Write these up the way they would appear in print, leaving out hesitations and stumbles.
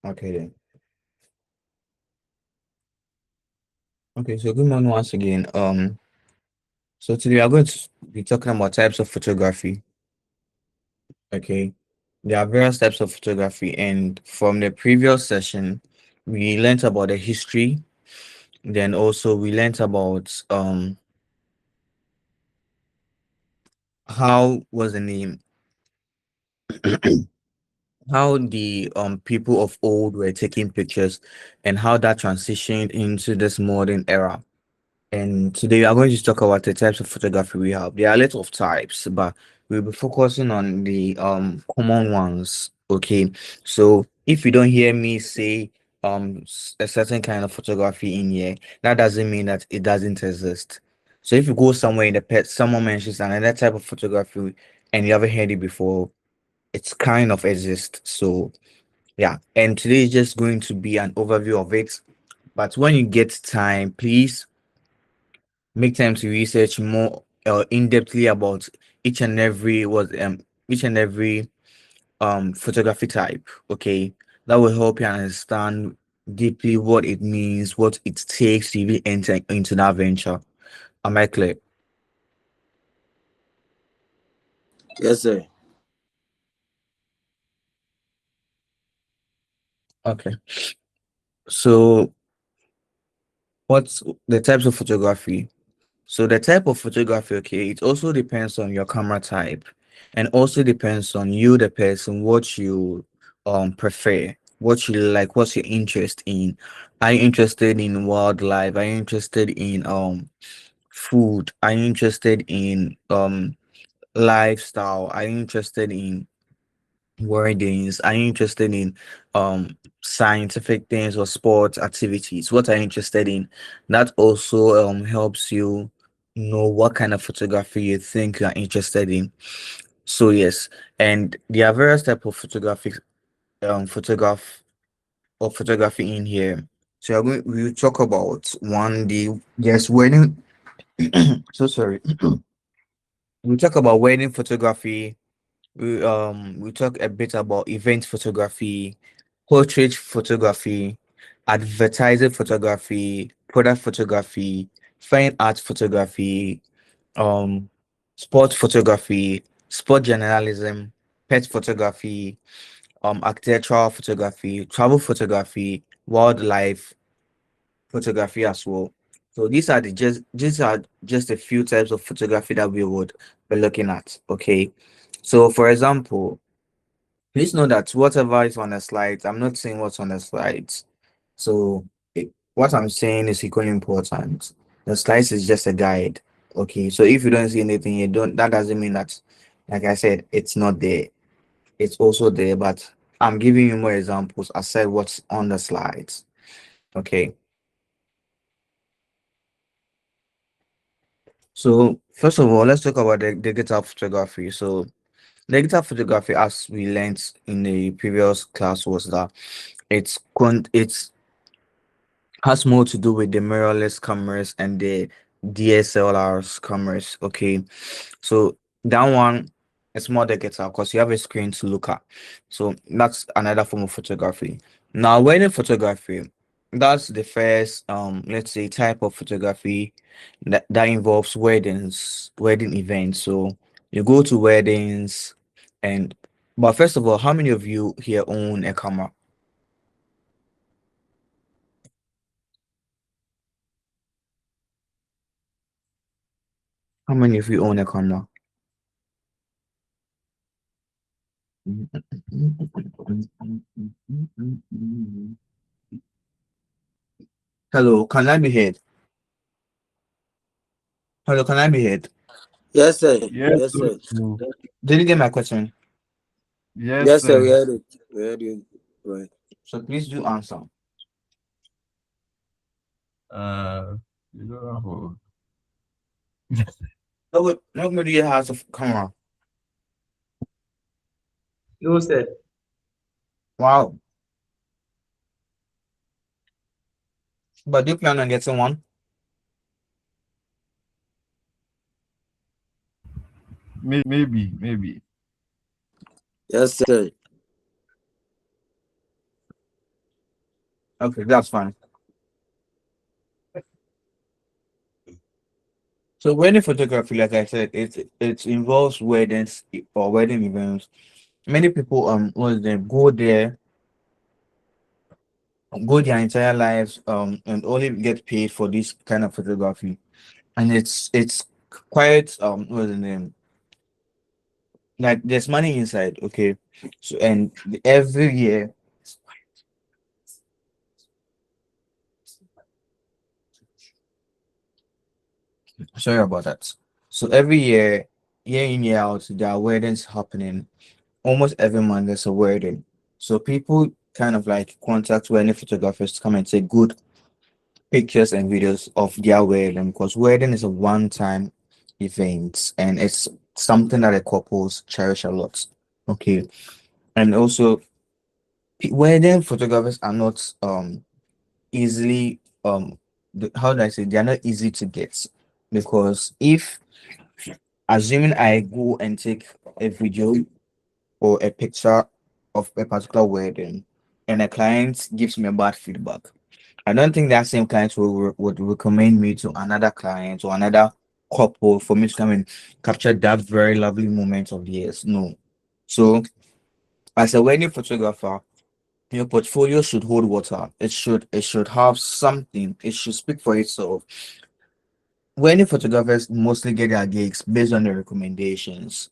Okay then. Okay, so good morning once again. So today we are going to be talking about types of photography. Okay. There are various types of photography, and from the previous session, we learned about the history. Then also we learned about how was the name how the people of old were taking pictures and how that transitioned into this modern era. And today we are going to talk about the types of photography we have. There are a lot of types, but we'll be focusing on the common ones. Okay. So if you don't hear me say a certain kind of photography in here, that doesn't mean that it doesn't exist. So if you go somewhere in the pet, someone mentions another type of photography and you haven't heard it before, it's kind of exists. So yeah, and today is just going to be an overview of it. But when you get time, please make time to research more in-depthly about each and every each and every photography type. Okay, that will help you understand deeply what it means, what it takes to really enter into that venture. Am I clear? Yes, sir. Okay, so what's the types of photography? So the type of photography, okay, it also depends on your camera type, and also depends on you, the person, what you prefer, what you like, what's your interest in. Are you interested in wildlife? Are you interested in food? Are you interested in lifestyle? Are you interested in weddings? Are you interested in scientific things or sports activities? What are you interested in? That also helps you know what kind of photography you think you are interested in. So yes, and there are various type of photographic photography in here. So we'll talk about one the yes wedding. So sorry. We'll talk about wedding photography. We talk a bit about event photography, portrait photography, advertising photography, product photography, fine art photography, um sport photography, sport journalism, pet photography, architectural photography, travel photography, wildlife photography as well. So these are just a few types of photography that we would be looking at. Okay. So for example, please know that whatever is on the slides, I'm not saying what's on the slides. So what I'm saying is equally important. The slides is just a guide. Okay. So if you don't see anything, you don't that doesn't mean that, like I said, it's not there. It's also there, but I'm giving you more examples aside what's on the slides. Okay. So first of all, let's talk about the digital photography. So digital photography, as we learned in the previous class, was that it's has more to do with the mirrorless cameras and the DSLRs cameras. Okay, so that one is more digital because you have a screen to look at. So that's another form of photography. Now, wedding photography, that's the first let's say type of photography that involves wedding events. So you go to weddings and but first of all, how many of you here own a camera? How many of you own a camera? Hello, can I be heard? Hello, can I be heard? Yes, sir. Yes, Yes, sir. no. Did you get my question? Yes, Yes, sir. We sir. heard it. We heard you. Right. So please do answer. You don't know. Nobody has a camera. No, sir. Wow. But do you plan on getting one? Maybe. Yes, sir. Okay, that's fine. So wedding photography, like I said, it involves weddings or wedding events. Many people was they go their entire lives and only get paid for this kind of photography. And it's quite what's the name? Like there's money inside, okay. So and every year, sorry about that. So every year, year in, year out, there are weddings happening. Almost every month there's a wedding. So people kind of like contact wedding photographers to come and take good pictures and videos of their wedding because wedding is a one-time event and it's something that the couples cherish a lot. Okay. And also wedding photographers are not easily how do I say, they're not easy to get because if assuming I go and take a video or a picture of a particular wedding and a client gives me a bad feedback, I don't think that same client would recommend me to another client or another couple for me to come and capture that very lovely moment of theirs. No. So as a wedding photographer, your portfolio should hold water. It should have something. It should speak for itself. Wedding photographers mostly get their gigs based on the recommendations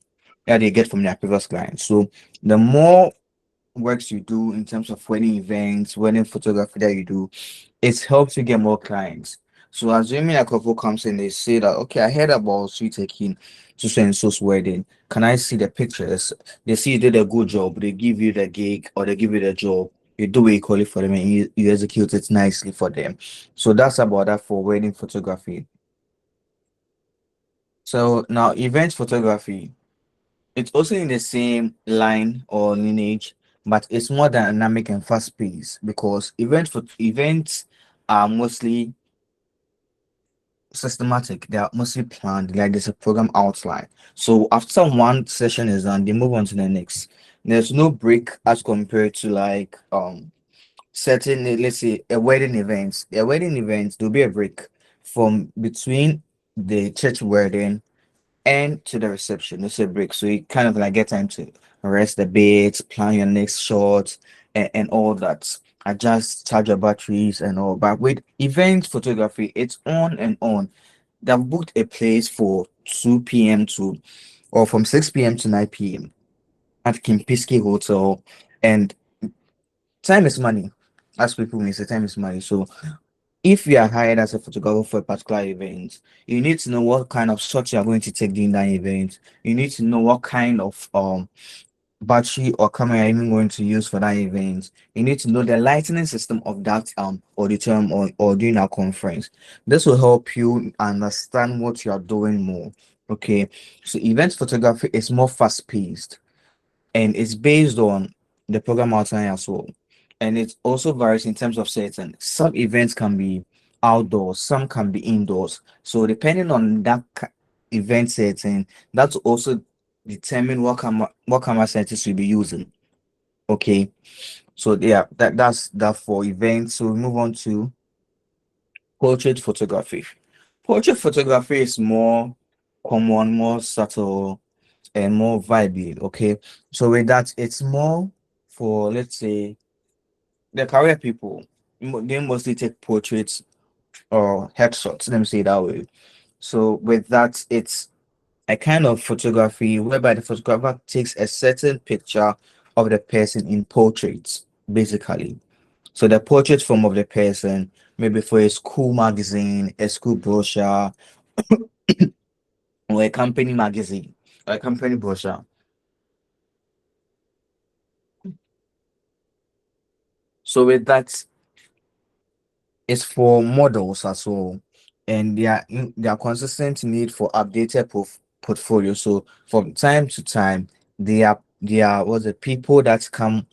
that they get from their previous clients. So the more works you do in terms of wedding events, wedding photography that you do, it helps you get more clients. So assuming a couple comes in, they say that okay, I heard about sweet taking so and so's wedding. Can I see the pictures? They see you did a good job, they give you the gig or they give you the job. You do what you call it for them and you execute it nicely for them. So that's about that for wedding photography. So now event photography, it's also in the same line or lineage, but it's more dynamic and fast paced because events are mostly systematic. They are mostly planned. Like there's a program outline. So after one session is done, they move on to the next. There's no break as compared to like certain let's say a wedding event. A wedding event there'll be a break from between the church wedding and to the reception. It's a break. So you kind of like get time to rest a bit, plan your next shot and all that. Adjust, charge your batteries and all. But with event photography, it's on and on. They've booked a place for 2 p.m. to or from 6 p.m. to 9 p.m. at Kimpiski Hotel. And time is money. As people may say, time is money. So if you are hired as a photographer for a particular event, you need to know what kind of shots you are going to take during that event. You need to know what kind of battery or camera you're even going to use for that event. You need to know the lighting system of that auditorium or during our conference. This will help you understand what you are doing more. Okay. So event photography is more fast paced and it's based on the program outline as well. And it also varies in terms of setting. Some events can be outdoors, some can be indoors. So depending on that event setting, that's also determine what camera settings you'll be using. Okay. So yeah, that's that for events. So we move on to portrait photography. Portrait photography is more common, more subtle, and more vibey. Okay. So with that, it's more for let's say the career people. They mostly take portraits or headshots. Let me say it that way. So with that, it's a kind of photography whereby the photographer takes a certain picture of the person in portraits, basically. So the portrait form of the person, maybe for a school magazine, a school brochure, or a company magazine, or a company brochure. So with that, it's for models as well, and their consistent need for updated portfolio. So from time to time, they are was the people that come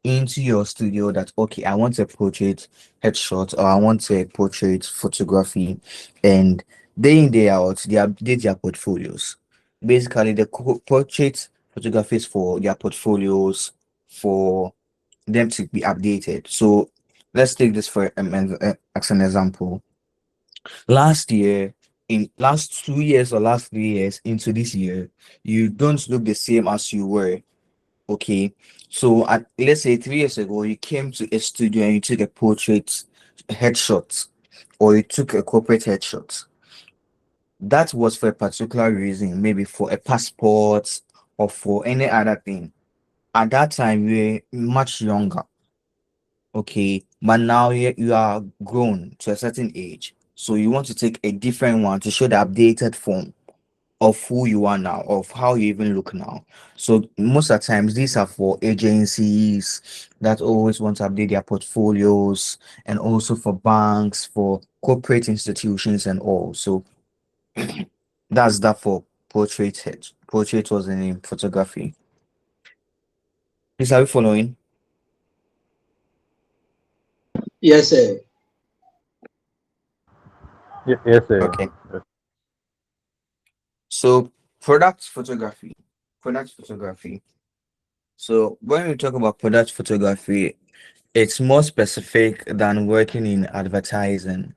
into your studio that okay, I want a portrait headshot or I want a portrait photography, and day in day out they update their portfolios. Basically, the portrait photographies for their portfolios for them to be updated. So let's take this for as an example. Last year, in last 2 years or last 3 years into this year, you don't look the same as you were. Okay, so let's say 3 years ago, you came to a studio and you took a portrait headshot, or you took a corporate headshot. That was for a particular reason, maybe for a passport or for any other thing. At that time, we were much younger. Okay, but now you are grown to a certain age, so you want to take a different one to show the updated form of who you are now, of how you even look now. So most of the times these are for agencies that always want to update their portfolios, and also for banks, for corporate institutions and all. So that's that for portrait head. Portrait was the name, photography. Please, are you following? Yes, sir. Yes, sir. Okay. So product photography. Product photography. So when we talk about product photography, it's more specific than working in advertising.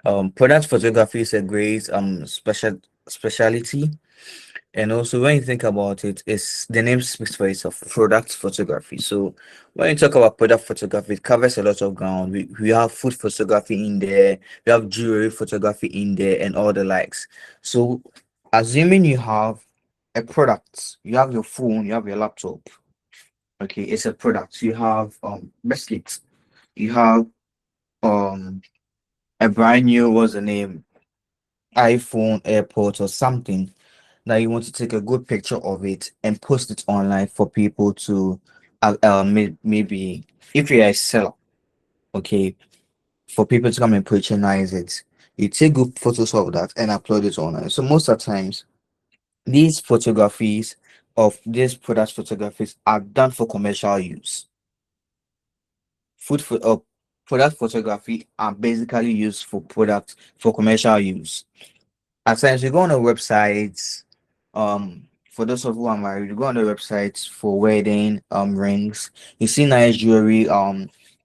Product photography is a great specialty, and also when you think about it, it's the name speaks for itself, product photography. So when you talk about product photography, it covers a lot of ground. We have food photography in there, we have jewelry photography in there, and all the likes. So assuming you have a product, you have your phone, you have your laptop. Okay, it's a product. You have biscuits. You have um a brand new, what's the name, iPhone, AirPods, or something, that you want to take a good picture of it and post it online for people to maybe if you're a seller, okay, for people to come and patronize it. You take good photos of that and upload it online. So most of the times these photographies of these product photographies are done for commercial use. Product photography are basically used for product for commercial use. At times you go on a website, for those of who are married, you go on the websites for wedding rings, you see nice jewelry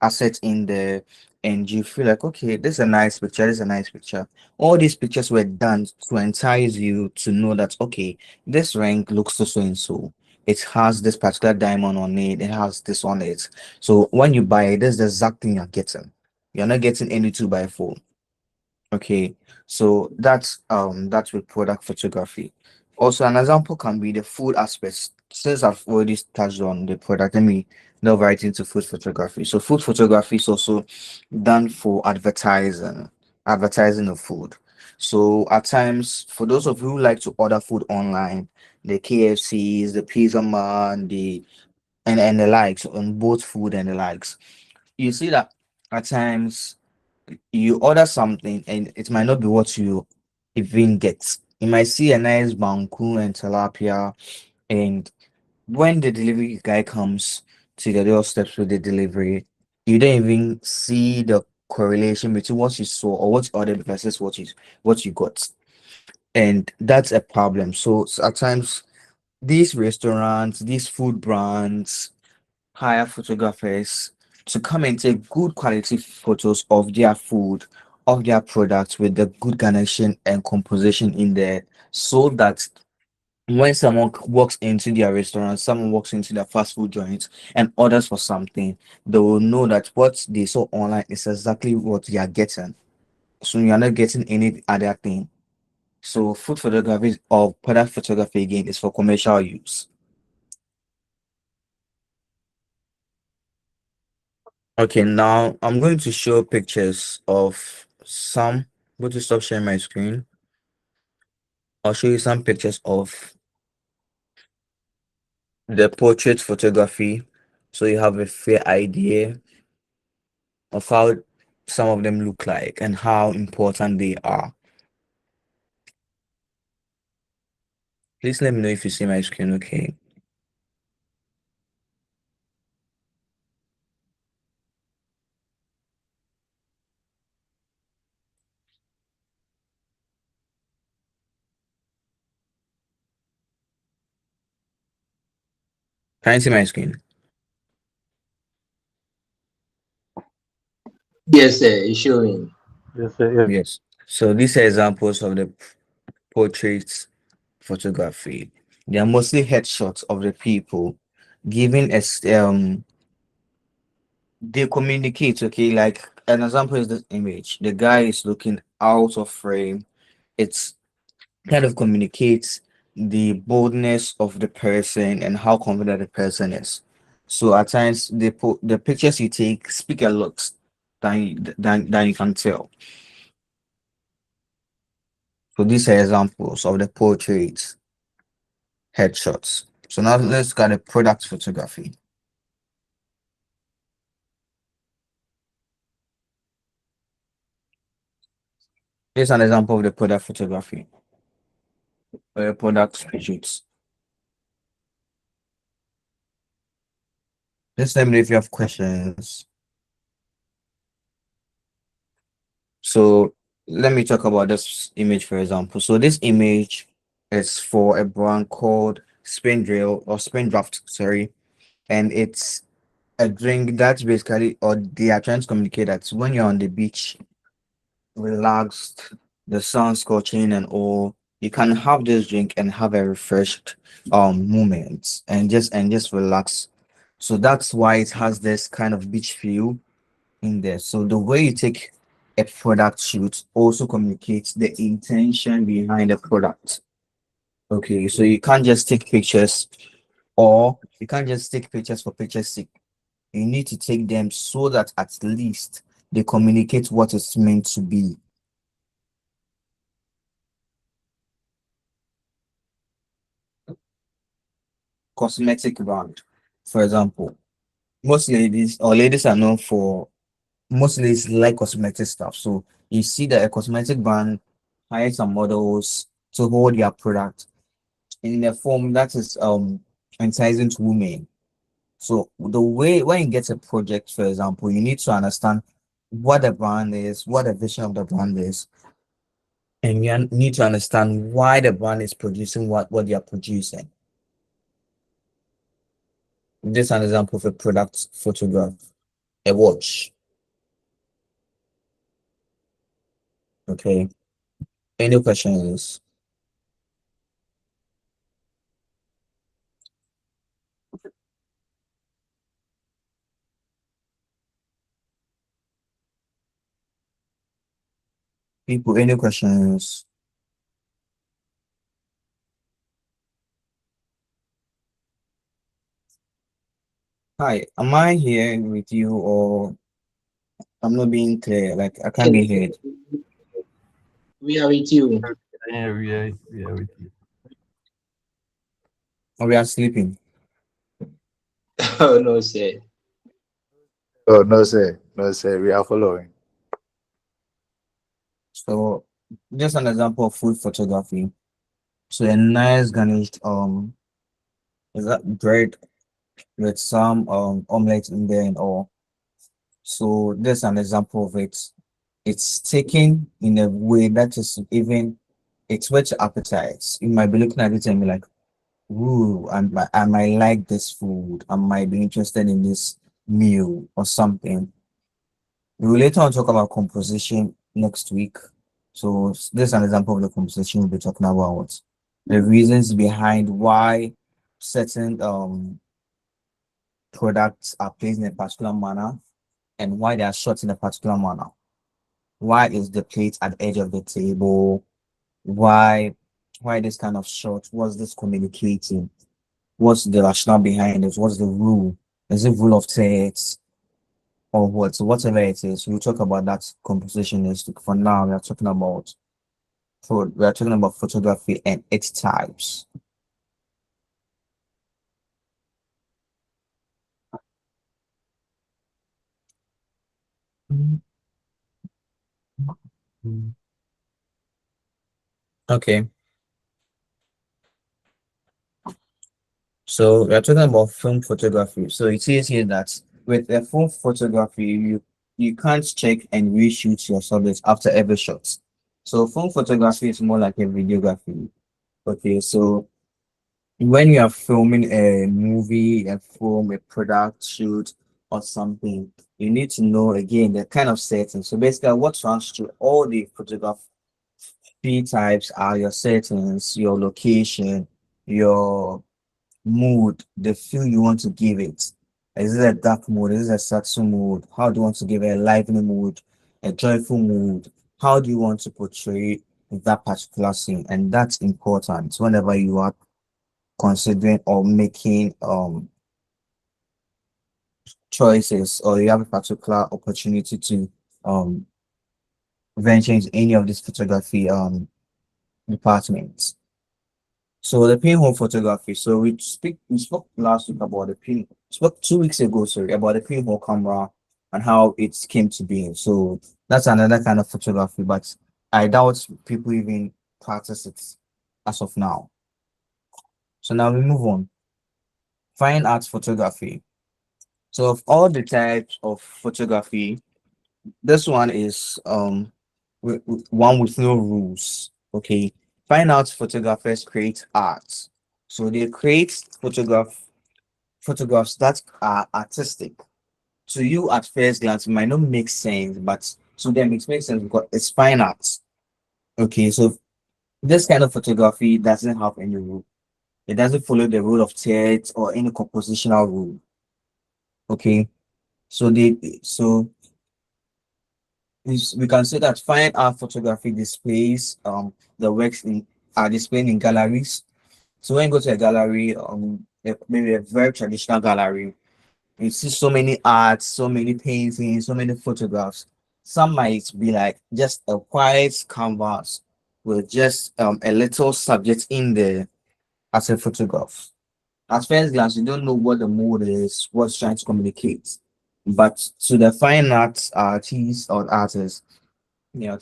assets in there, and you feel like, okay, this is a nice picture, this is a nice picture. All these pictures were done to entice you to know that, okay, this ring looks so and so, it has this particular diamond on it, it has this on it. So when you buy it, this is the exact thing you're getting. You're not getting any two by four. Okay, so that's with product photography. Also, an example can be the food aspects. Since I've already touched on the product, let me delve right into food photography. So food photography is also done for advertising of food. So at times, for those of you who like to order food online, the KFCs, the Pizza Man, and the likes, on both food and the likes, you see that at times you order something and it might not be what you even get. You might see a nice banku and tilapia, and when the delivery guy comes to the doorsteps with the delivery, you don't even see the correlation between what you saw or what you ordered versus what you got. And that's a problem. So at times these restaurants, these food brands hire photographers to come and take good quality photos of their food, of their products, with the good garnishing and composition in there, so that when someone walks into their restaurant, someone walks into their fast food joint and orders for something, they will know that what they saw online is exactly what they are getting. So you're not getting any other thing. So food photography or product photography again is for commercial use. Okay, now I'm going to show pictures of some. Go to stop sharing my screen. I'll show you some pictures of the portrait photography, so you have a fair idea of how some of them look like and how important they are. Please let me know if you see my screen, okay? Can you see my screen? Yes, sir. It's showing. Yes, sir. Yes. Yes. So these are examples of the portrait photography. They are mostly headshots of the people, giving us they communicate. Okay, like an example is this image. The guy is looking out of frame. It's kind of communicates the boldness of the person and how confident the person is. So at times the pictures you take speak a lot than you can tell. So these are examples of the portraits, headshots. So now let's look at the product photography. Here's an example of the product photography or product shoots. Just let me know if you have questions. So let me talk about this image, for example. So this image is for a brand called Spindrill or Spindraft, sorry, and it's a drink that's basically, or they are trying to communicate that when you're on the beach, relaxed, the sun scorching and all, you can have this drink and have a refreshed moment and just relax. So that's why it has this kind of beach feel in there. So the way you take a product shoot also communicates the intention behind the product. Okay, so you can't just take pictures, or you can't just take pictures for picture's sake. You need to take them so that at least they communicate what it's meant to be. Cosmetic brand, for example. Most ladies are known for, most ladies like cosmetic stuff. So you see that a cosmetic brand hires some models to hold their product in a form that is enticing to women. So the way when you get a project, for example, you need to understand what the brand is, what the vision of the brand is, and need to understand why the brand is producing what they are producing. This is an example of a product photograph, a watch. Okay. Any questions? People, any questions? Hi, am I here with you or I'm not being clear? Like I can't be heard. We are with you. Yeah, we are with you. Or we are sleeping. Oh no, sir. Oh, no, sir. No, sir. We are following. So just an example of food photography. So a nice garnished is that bread with some omelette in there and all. So there's an example of it. It's taken in a way that is even it's whet your appetites. You might be looking at it and be like, ooh, I might like this food. I might be interested in this meal or something. We will later on talk about composition next week. So this is an example of the composition we'll be talking about. The reasons behind why certain products are placed in a particular manner and why they are shot in a particular manner. Why is the plate at the edge of the table? Why why this kind of shot? What's this communicating? What's the rationale behind it? What's the rule? Is it rule of thirds or what? So whatever it is, we'll talk about that composition next week. For now, we are talking about photography and its types. Okay, so we are talking about film photography. So it says here that with a film photography, you can't check and reshoot your subjects after every shot. So film photography is more like a videography. Okay, so when you are filming a movie, a film, a product shoot, or something, you need to know again the kind of settings. So basically, what runs through all the photography types are your settings, your location, your mood, the feel you want to give it. Is it a dark mood? Is it a satsu mood? How do you want to give it a lively mood, a joyful mood? How do you want to portray that particular scene? And that's important whenever you are considering or making choices, or you have a particular opportunity to um venture into any of these photography departments. So the pinhole photography. So we spoke last week about the pin spoke 2 weeks ago, sorry, about the pinhole camera and how it came to be. So that's another kind of photography, but I doubt people even practice it as of now. So now we move on. Fine art photography. So of all the types of photography, this one is one with no rules. Okay. Fine art photographers create art. So they create photographs that are artistic. To you at first glance, it might not make sense, but to them it makes sense because it's fine art. Okay, so this kind of photography doesn't have any rule. It doesn't follow the rule of thirds or any compositional rule. Okay, so we can say that fine art photography displays the works in are displayed in galleries. So when you go to a gallery, maybe a very traditional gallery, you see so many arts, so many paintings, so many photographs. Some might be like just a white canvas with just a little subject in there as a photograph. At first glance, you don't know what the mood is, what's trying to communicate. But to the fine arts artists or artists, yeah,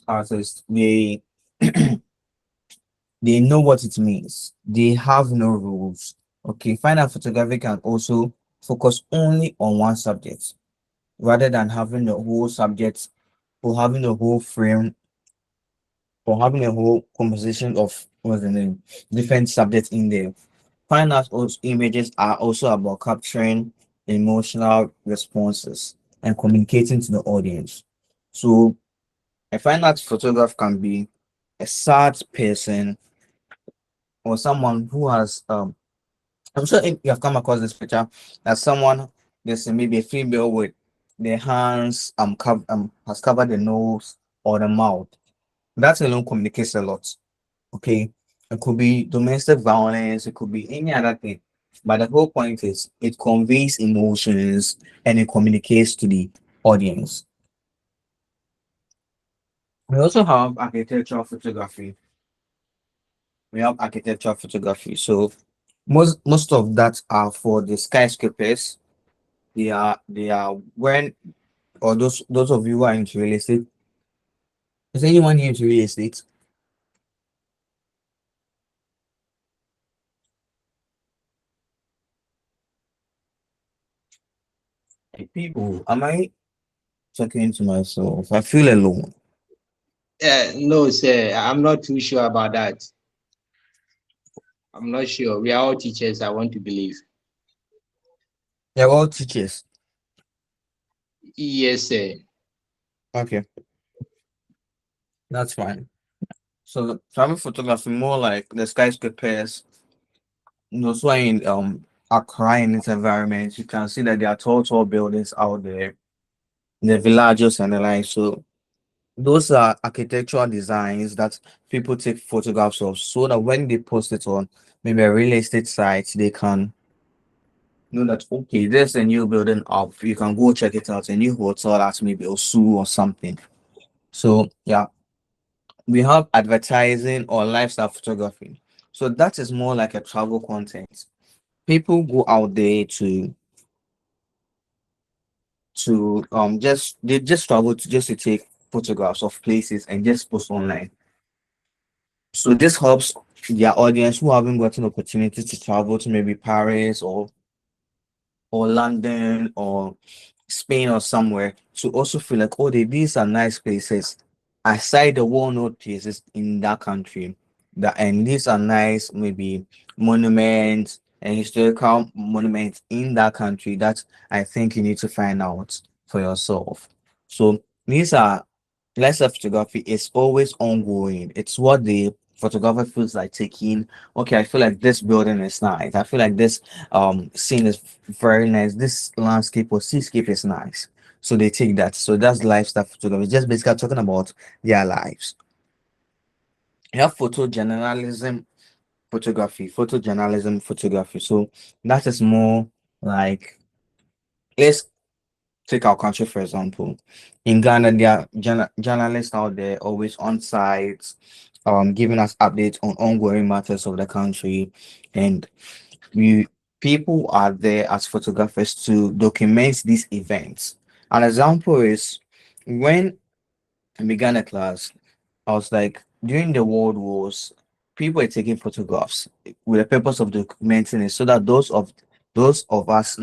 artists, they know what it means. They have no rules. Okay, fine art photography can also focus only on one subject rather than having the whole subject or having the whole frame or having a whole composition of what's the name different subjects in there. Fine art also, images are also about capturing emotional responses and communicating to the audience. So a fine art photograph can be a sad person or someone who has I'm sure if you have come across this picture as someone there's maybe a female with their hands has covered the nose or the mouth. That alone communicates a lot. Okay. It could be domestic violence, it could be any other thing. But the whole point is it conveys emotions and it communicates to the audience. We also have architectural photography. We have architectural photography. So most of that are for the skyscrapers. They are when or those of you who are into real estate. Is anyone here into real estate? Hey, people, am I talking to myself? I feel alone. No, sir. I'm not too sure about that. I'm not sure. We are all teachers, I want to believe. They're all teachers. Yes, sir. Okay, that's fine. So travel photography more like the skyscrapers, so in Accra in its environment, you can see that there are tall buildings out there, the villages and the like. So those are architectural designs that people take photographs of so that when they post it on maybe a real estate site, they can know that okay, there's a new building up. You can go check it out, a new hotel at maybe Osu or something. So yeah, we have advertising or lifestyle photography. So that is more like a travel content. People go out there to just they just travel to take photographs of places and just post online. So this helps their audience who haven't gotten opportunity to travel to maybe Paris or London or Spain or somewhere to also feel like, oh, these are nice places aside the well-known places in that country. That and these are nice, maybe monuments, and historical monuments in that country that I think you need to find out for yourself. So these are landscape photography is always ongoing. It's what the photographer feels like taking. Okay, I feel like this building is nice. I feel like this scene is very nice. This landscape or seascape is nice. So they take that. So that's lifestyle photography. Just basically talking about their lives. You have photojournalism photography. So that is more like, let's take our country for example. In Ghana, there are journalists out there always on site, giving us updates on ongoing matters of the country, and we people are there as photographers to document these events. An example is when I began a class, I was like, during the world wars, people were taking photographs with the purpose of documenting it so that those of us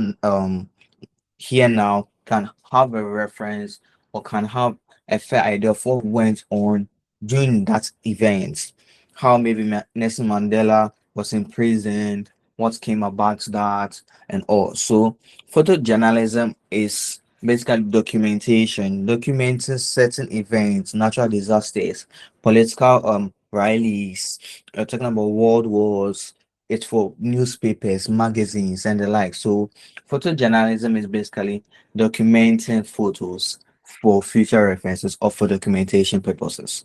here now can have a reference or can have a fair idea of what went on during that event. How maybe Nelson Mandela was imprisoned, what came about that, and all. So, photojournalism is basically documentation, documenting certain events, natural disasters, political rallies, talking about world wars. It's for newspapers, magazines, and the like. So, photojournalism is basically documenting photos for future references or for documentation purposes.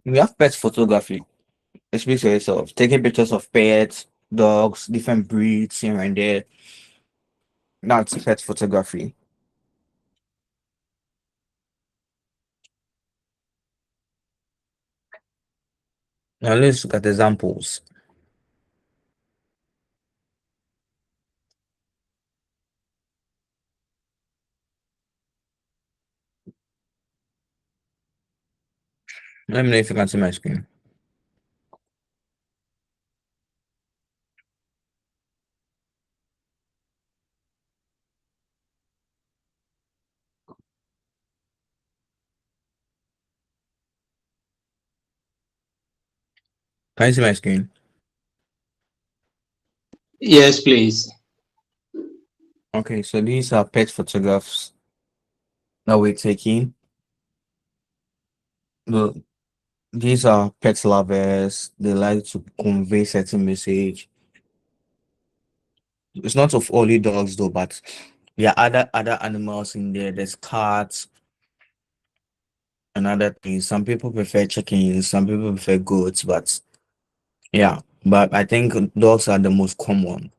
We have pet photography. Speak for yourself. Taking pictures of pets, dogs, different breeds here and there. That's pet photography. Now let's look at examples. Let me know if you can see my screen. Can you see my screen? Yes, please. Okay, so these are pet photographs that we're taking. The These are pet lovers. They like to convey certain message. It's not of only dogs though, but there are other animals in there. There's cats and other things. Some people prefer chickens, some people prefer goats, but yeah. But I think dogs are the most common.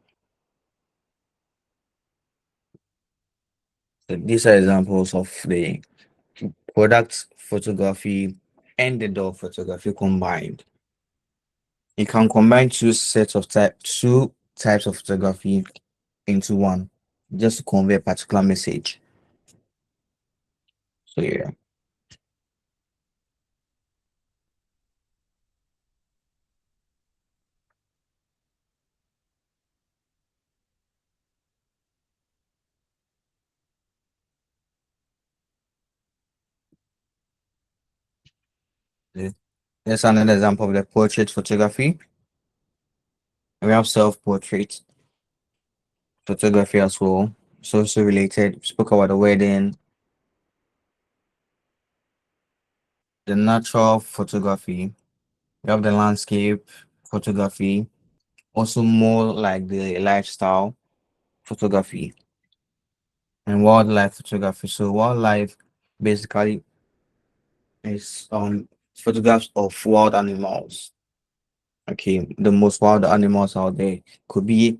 So these are examples of the product photography and the dog photography combined. You can combine two types of photography into one just to convey a particular message. So yeah, the- there's another example of the portrait photography. We have self-portrait photography as well. It's also related. Spoke about the wedding, the natural photography. We have the landscape photography, also more like the lifestyle photography and wildlife photography. So wildlife basically is photographs of wild animals. Okay, the most wild animals out there could be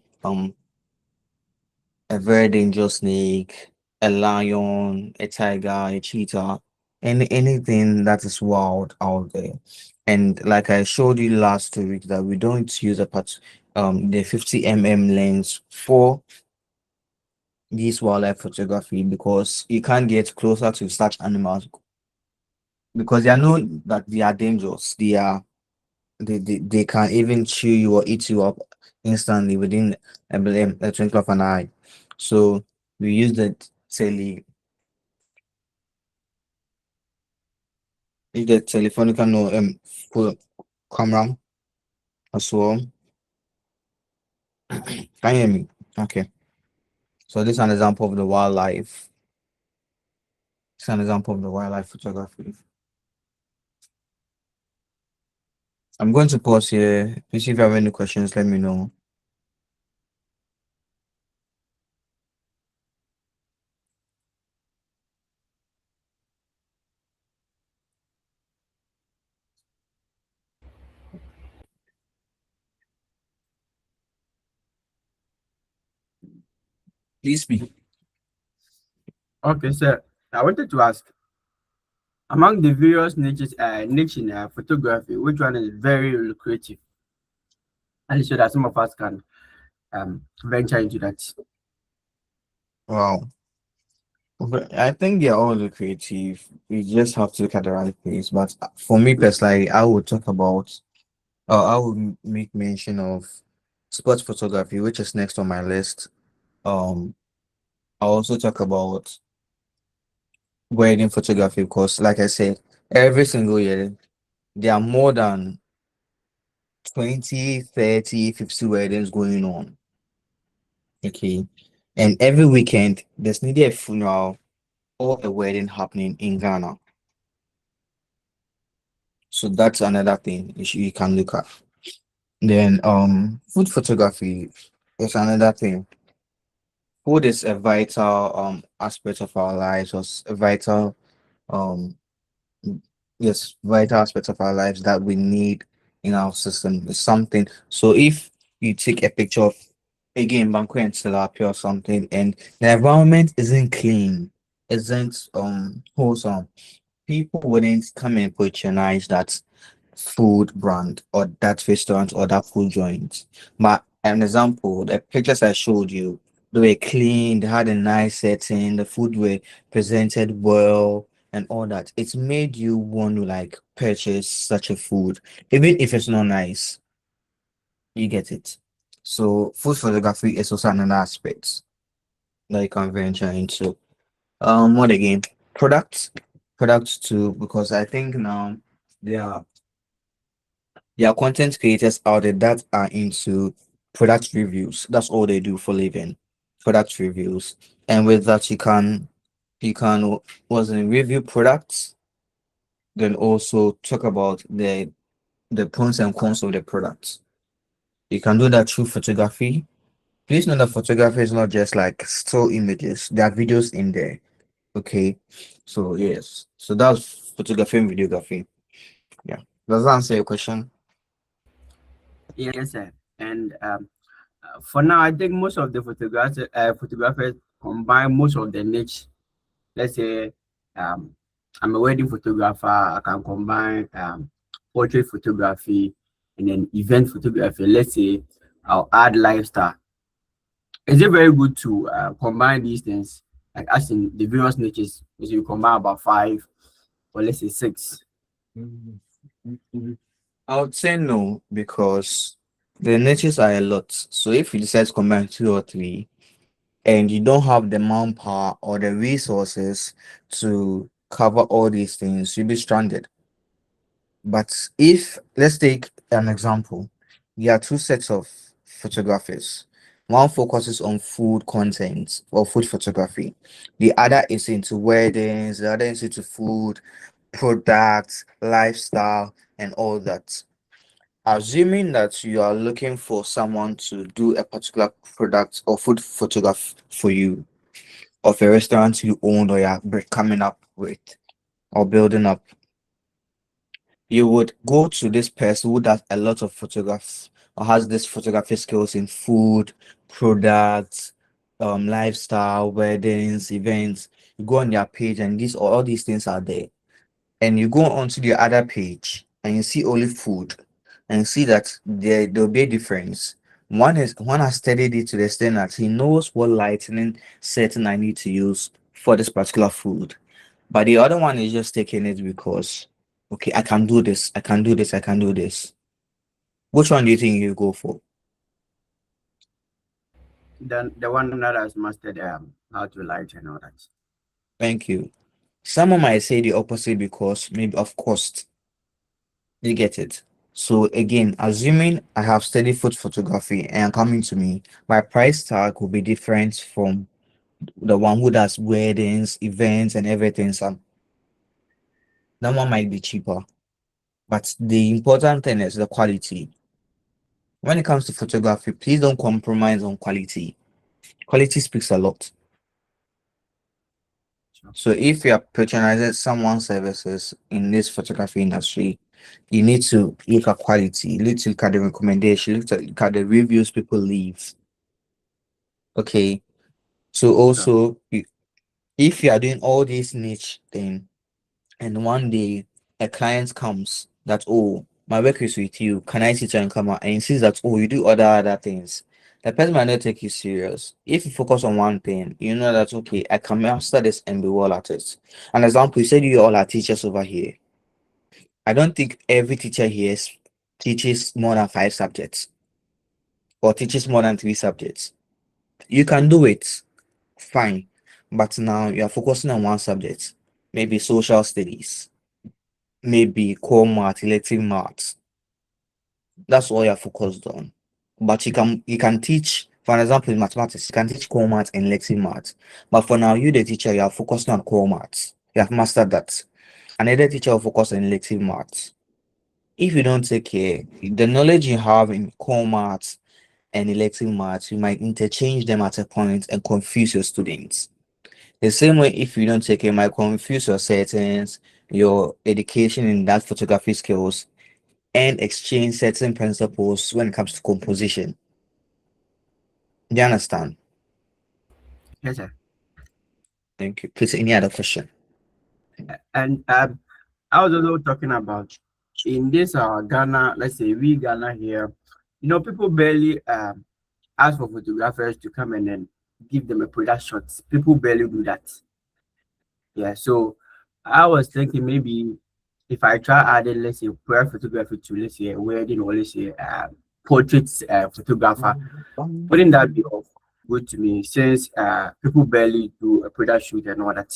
a very dangerous snake, a lion, a tiger, a cheetah, anything that is wild out there. And like I showed you last week that we don't use the 50 mm lens for this wildlife photography because you can't get closer to such animals because they are known that they are dangerous. They can even chew you or eat you up instantly within a twinkle of an eye. So we use the tele If the Telefonica no full camera as well. Can you hear me? Okay. So this is an example of the wildlife. It's an example of the wildlife photography. I'm going to pause here. Please, if you have any questions, let me know. Please speak. Okay, sir. I wanted to ask, among the various niche in photography, which one is very lucrative? And so that some of us can venture into that. Wow. But I think they're all creative. We just have to look at the right place. But for me personally, I would talk about, I would make mention of sports photography, which is next on my list. Um, I'll also talk about wedding photography because, like I said, every single year there are more than 20, 30, 50 weddings going on. Okay. And every weekend, there's neither a funeral or a wedding happening in Ghana. So that's another thing you can look at. Then food photography is another thing. Food is a vital aspect of our lives, or a vital um yes, vital aspect of our lives that we need in our system. It's something. So if you take a picture of again banquet and tilapia or something, and the environment isn't clean, isn't wholesome, people wouldn't come and patronize that food brand or that restaurant or that food joint. But an example, the pictures I showed you, they were clean, they had a nice setting, the food were presented well and all that. It's made you want to like purchase such a food, even if it's not nice. You get it. So food photography is also another aspect that you can venture into. What again? Products, products too, because I think now there are content creators out there that are into product reviews. That's all they do for living. Product reviews. And with that you can was in review products, then also talk about the pros and cons of the products. You can do that through photography. Please know that photography is not just like still images. There are videos in there. Okay. So yes. So that's photography and videography. Yeah. Does that answer your question? Yes, sir. And for now, I think most of the photographers combine most of the niche. Let's say um, I'm a wedding photographer. I can combine portrait photography and then event photography. Let's say I'll add lifestyle. Is it very good to combine these things, like as in the various niches? Is you combine about five or let's say six. Mhm. Mhm. I would say no because the niches are a lot. So if you decide to combine two or three and you don't have the manpower or the resources to cover all these things, you'll be stranded. But if let's take an example, there are two sets of photographers. One focuses on food content or food photography. The other is into weddings, the other is into food, products, lifestyle, and all that. Assuming that you are looking for someone to do a particular product or food photograph for you of a restaurant you own or you're coming up with or building up, you would go to this person who does a lot of photographs or has this photography skills in food, products, lifestyle, weddings, events. You go on their page and all these things are there. And you go onto the other page and you see only food and see that there'll be a difference. One has studied it to the extent that he knows what lightning setting I need to use for this particular food. But the other one is just taking it because okay, I can do this, I can do this, I can do this. Which one do you think you go for? Then the one that has mastered how to light and all that. Thank you. Someone might say the opposite because maybe of cost. You get it? So again, assuming I have studied food photography and coming to me, my price tag will be different from the one who does weddings, events, and everything. So that one might be cheaper. But the important thing is the quality. When it comes to photography, please don't compromise on quality. Quality speaks a lot. So if you are patronizing someone's services in this photography industry, you need to look at quality, you need to look at the recommendation, look at the reviews people leave. Okay. So also if you are doing all these niche thing and one day a client comes that, oh, my work is with you, can I sit and come out, and sees that, oh, you do other things, the person might not take you serious. If you focus on one thing, you know that, okay, I can master this and be well at it. An example, you said you all are teachers over here. I don't think every teacher here teaches more than 5 subjects or teaches more than 3 subjects. You can do it, fine, but now you are focusing on one subject, maybe social studies, maybe core math, elective maths. That's all you're focused on. But you can teach, for an example, in mathematics, you can teach core maths and elective maths. But for now, you the teacher, you are focusing on core maths. You have mastered that. Another teacher will focus on elective maths. If you don't take care, the knowledge you have in core maths and elective maths, you might interchange them at a point and confuse your students. The same way, if you don't take care, you might confuse your settings, your education in that photography skills, and exchange certain principles when it comes to composition. Do you understand? Yes, sir. Thank you. Please, any other question? And I was also talking about in this Ghana, let's say we Ghana here, people barely ask for photographers to come and then give them a product shot. People barely do that. Yeah, so I was thinking maybe if I try adding, let's say, prayer photography to, let's say, a wedding or, let's say, portrait photographer, wouldn't that be of good to me since people barely do a product shoot and all that?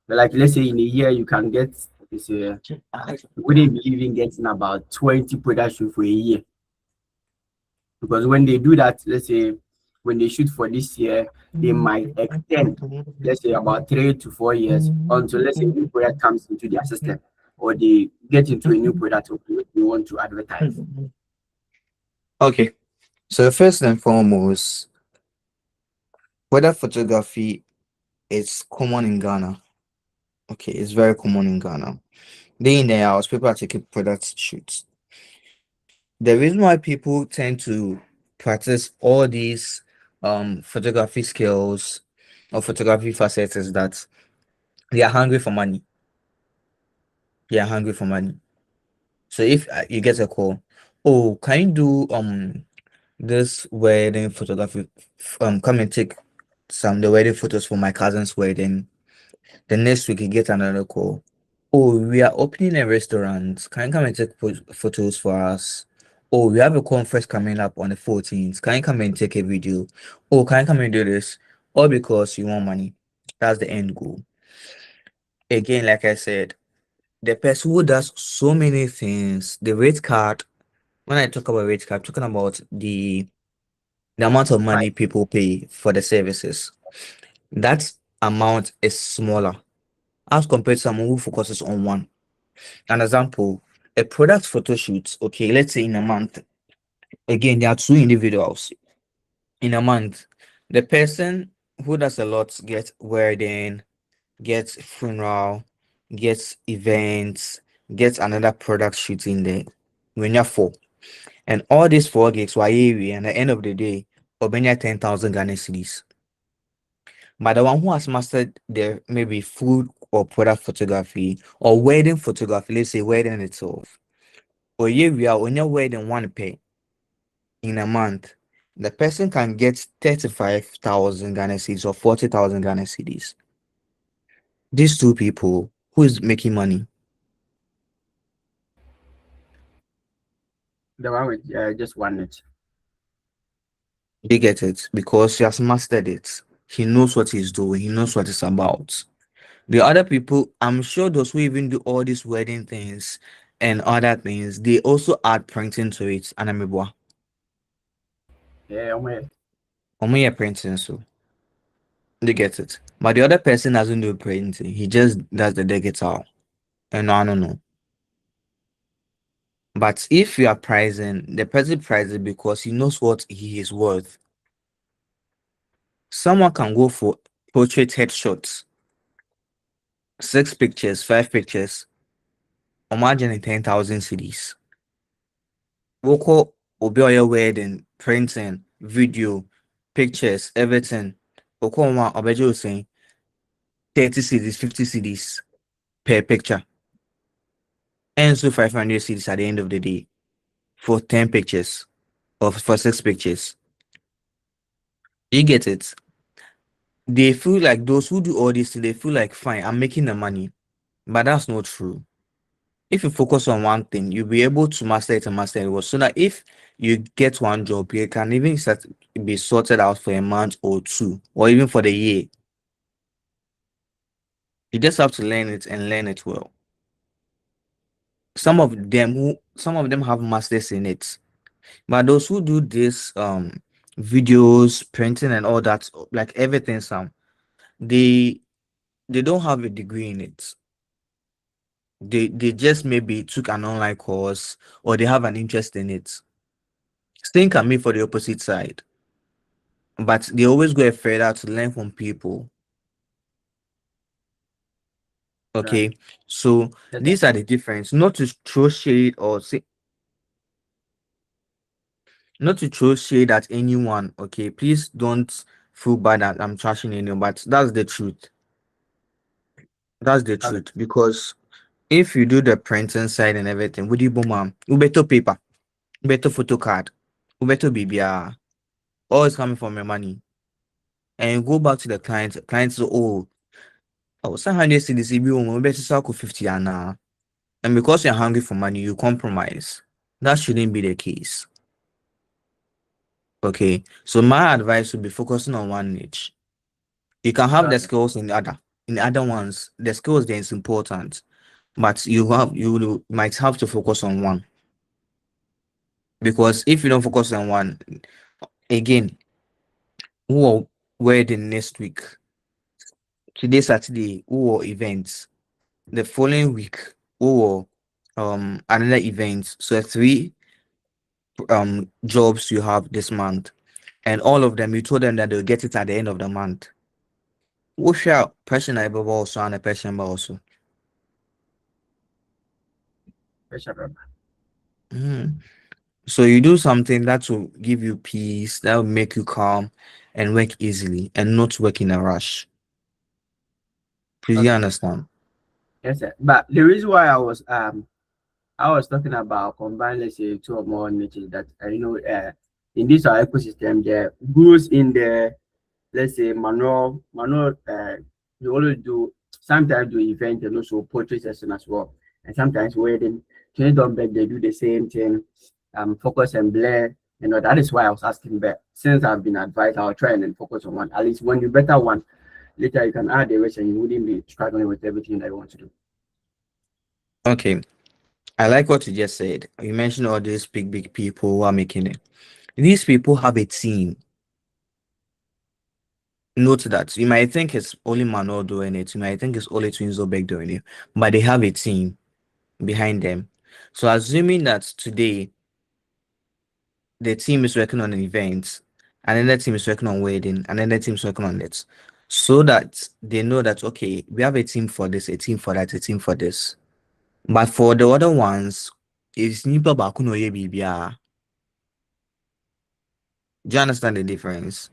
But like, let's say in a year, you can get, let's say, you wouldn't be even getting about 20 product shoot for a year. Because when they do that, let's say, when they shoot for this year, they might extend, let's say, about 3 to 4 years until, let's say, a new product comes into their system or they get into a new product they want to advertise. Okay. So first and foremost, weather photography is common in Ghana. Okay, it's very common in Ghana. Day in, day out, people are taking product shoots. The reason why people tend to practice all these photography skills or photography facets is that they are hungry for money. They are hungry for money. So if you get a call, oh, can you do this wedding photography? Come and take the wedding photos for my cousin's wedding. The next week you get another call. Oh, we are opening a restaurant. Can you come and take photos for us? Oh, we have a conference coming up on the 14th. Can you come and take a video? Oh, can you come and do this? All because you want money. That's the end goal. Again, like I said, the person who does so many things, the rate card, when I talk about rate card, I'm talking about the amount of money people pay for the services. That amount is smaller as compared to someone who focuses on one. An example, a product photo shoot, okay, let's say in a month. Again, there are two individuals. In a month, the person who does a lot gets wedding, gets funeral, gets events, gets another product shoot in there. When you're four. And all these 4 gigs were area, and at the end of the day, Obenya 10,000 Ghana cedis. But the one who has mastered the maybe food or product photography or wedding photography, let's say wedding itself, or we are on your wedding one pay in a month, the person can get 35,000 Ghana cedis or 40,000 Ghana cedis. These two people, who is making money? The one with just one net. They get it because he has mastered it. He knows what he's doing. He knows what it's about. The other people, I'm sure those who even do all these wedding things and other things, they also add printing to it. And I'm a Yeah, I'm only a printing, so they get it. But the other person doesn't do printing, he just does the digital. And I don't know. But if you are pricing, the person prices because he knows what he is worth. Someone can go for portrait headshots, 6 pictures, 5 pictures, imagine 10,000 CDs. Woko obi oya wedding, printing, video, pictures, everything. Woko one obejo saying 30 CDs, 50 CDs per picture. And so 500 CDs at the end of the day for 10 pictures or for 6 pictures. You get it? They feel like those who do all this, they feel like fine, I'm making the money. But that's not true. If you focus on one thing, you'll be able to master it and master it well. So that if you get one job, you can even be sorted out for a month or two, or even for the year. You just have to learn it and learn it well. Some of them have masters in it. But those who do this videos, printing and all that, like everything, they they don't have a degree in it. They just maybe took an online course or they have an interest in it. Same can be for the opposite side, but they always go further to learn from people. right. Okay, so Yes, sir. these are the difference. Not to throw shade or say, not to throw shade at anyone. Okay, please don't feel bad that I'm trashing anyone, but that's the truth. That's the Okay. truth because if you do the printing side and everything, would you boom, you better paper, better photo card, you better BBR, all is coming from your money. And you go back to the client say, oh, 100 CDC, we better sell 50 and because you're hungry for money, you compromise. That shouldn't be the case. Okay, so my advice would be focusing on one niche. You can have the Okay. skills in the other ones. The skills there is important, but might have to focus on one because if you don't focus on one, again, who will wedding next week? Today Saturday, who will events? The following week, who will another event? So three jobs you have this month, and all of them you told them that they'll get it at the end of the month. What shall person I also and a person also? Bishop. Mhm. So you do something that will give you peace, that will make you calm and work easily and not work in a rush. Please you Okay. understand? Yes, sir. But the reason why I was talking about combine, let's say, two or more niches that in this our ecosystem, there goes in the, let's say, manual. You always do, sometimes do event and also portrait session as well, and sometimes wedding. Change done back, they do the same thing. Focus and blur. That is why I was asking. But since I've been advised, I'll try and then focus on one. At least when you better one, later you can add the rest, and you wouldn't be struggling with everything that you want to do. Okay. I like what you just said. You mentioned all these big people who are making it. These people have a team. Note that you might think it's only Manuel doing it, you might think it's only Twins Obek doing it, but they have a team behind them. So assuming that today the team is working on an event, and another team is working on wedding, and another team is working on it, so that they know that okay, we have a team for this, a team for that, a team for this. But for the other ones, it's nipa bakuno ye bibia. Do you understand the difference?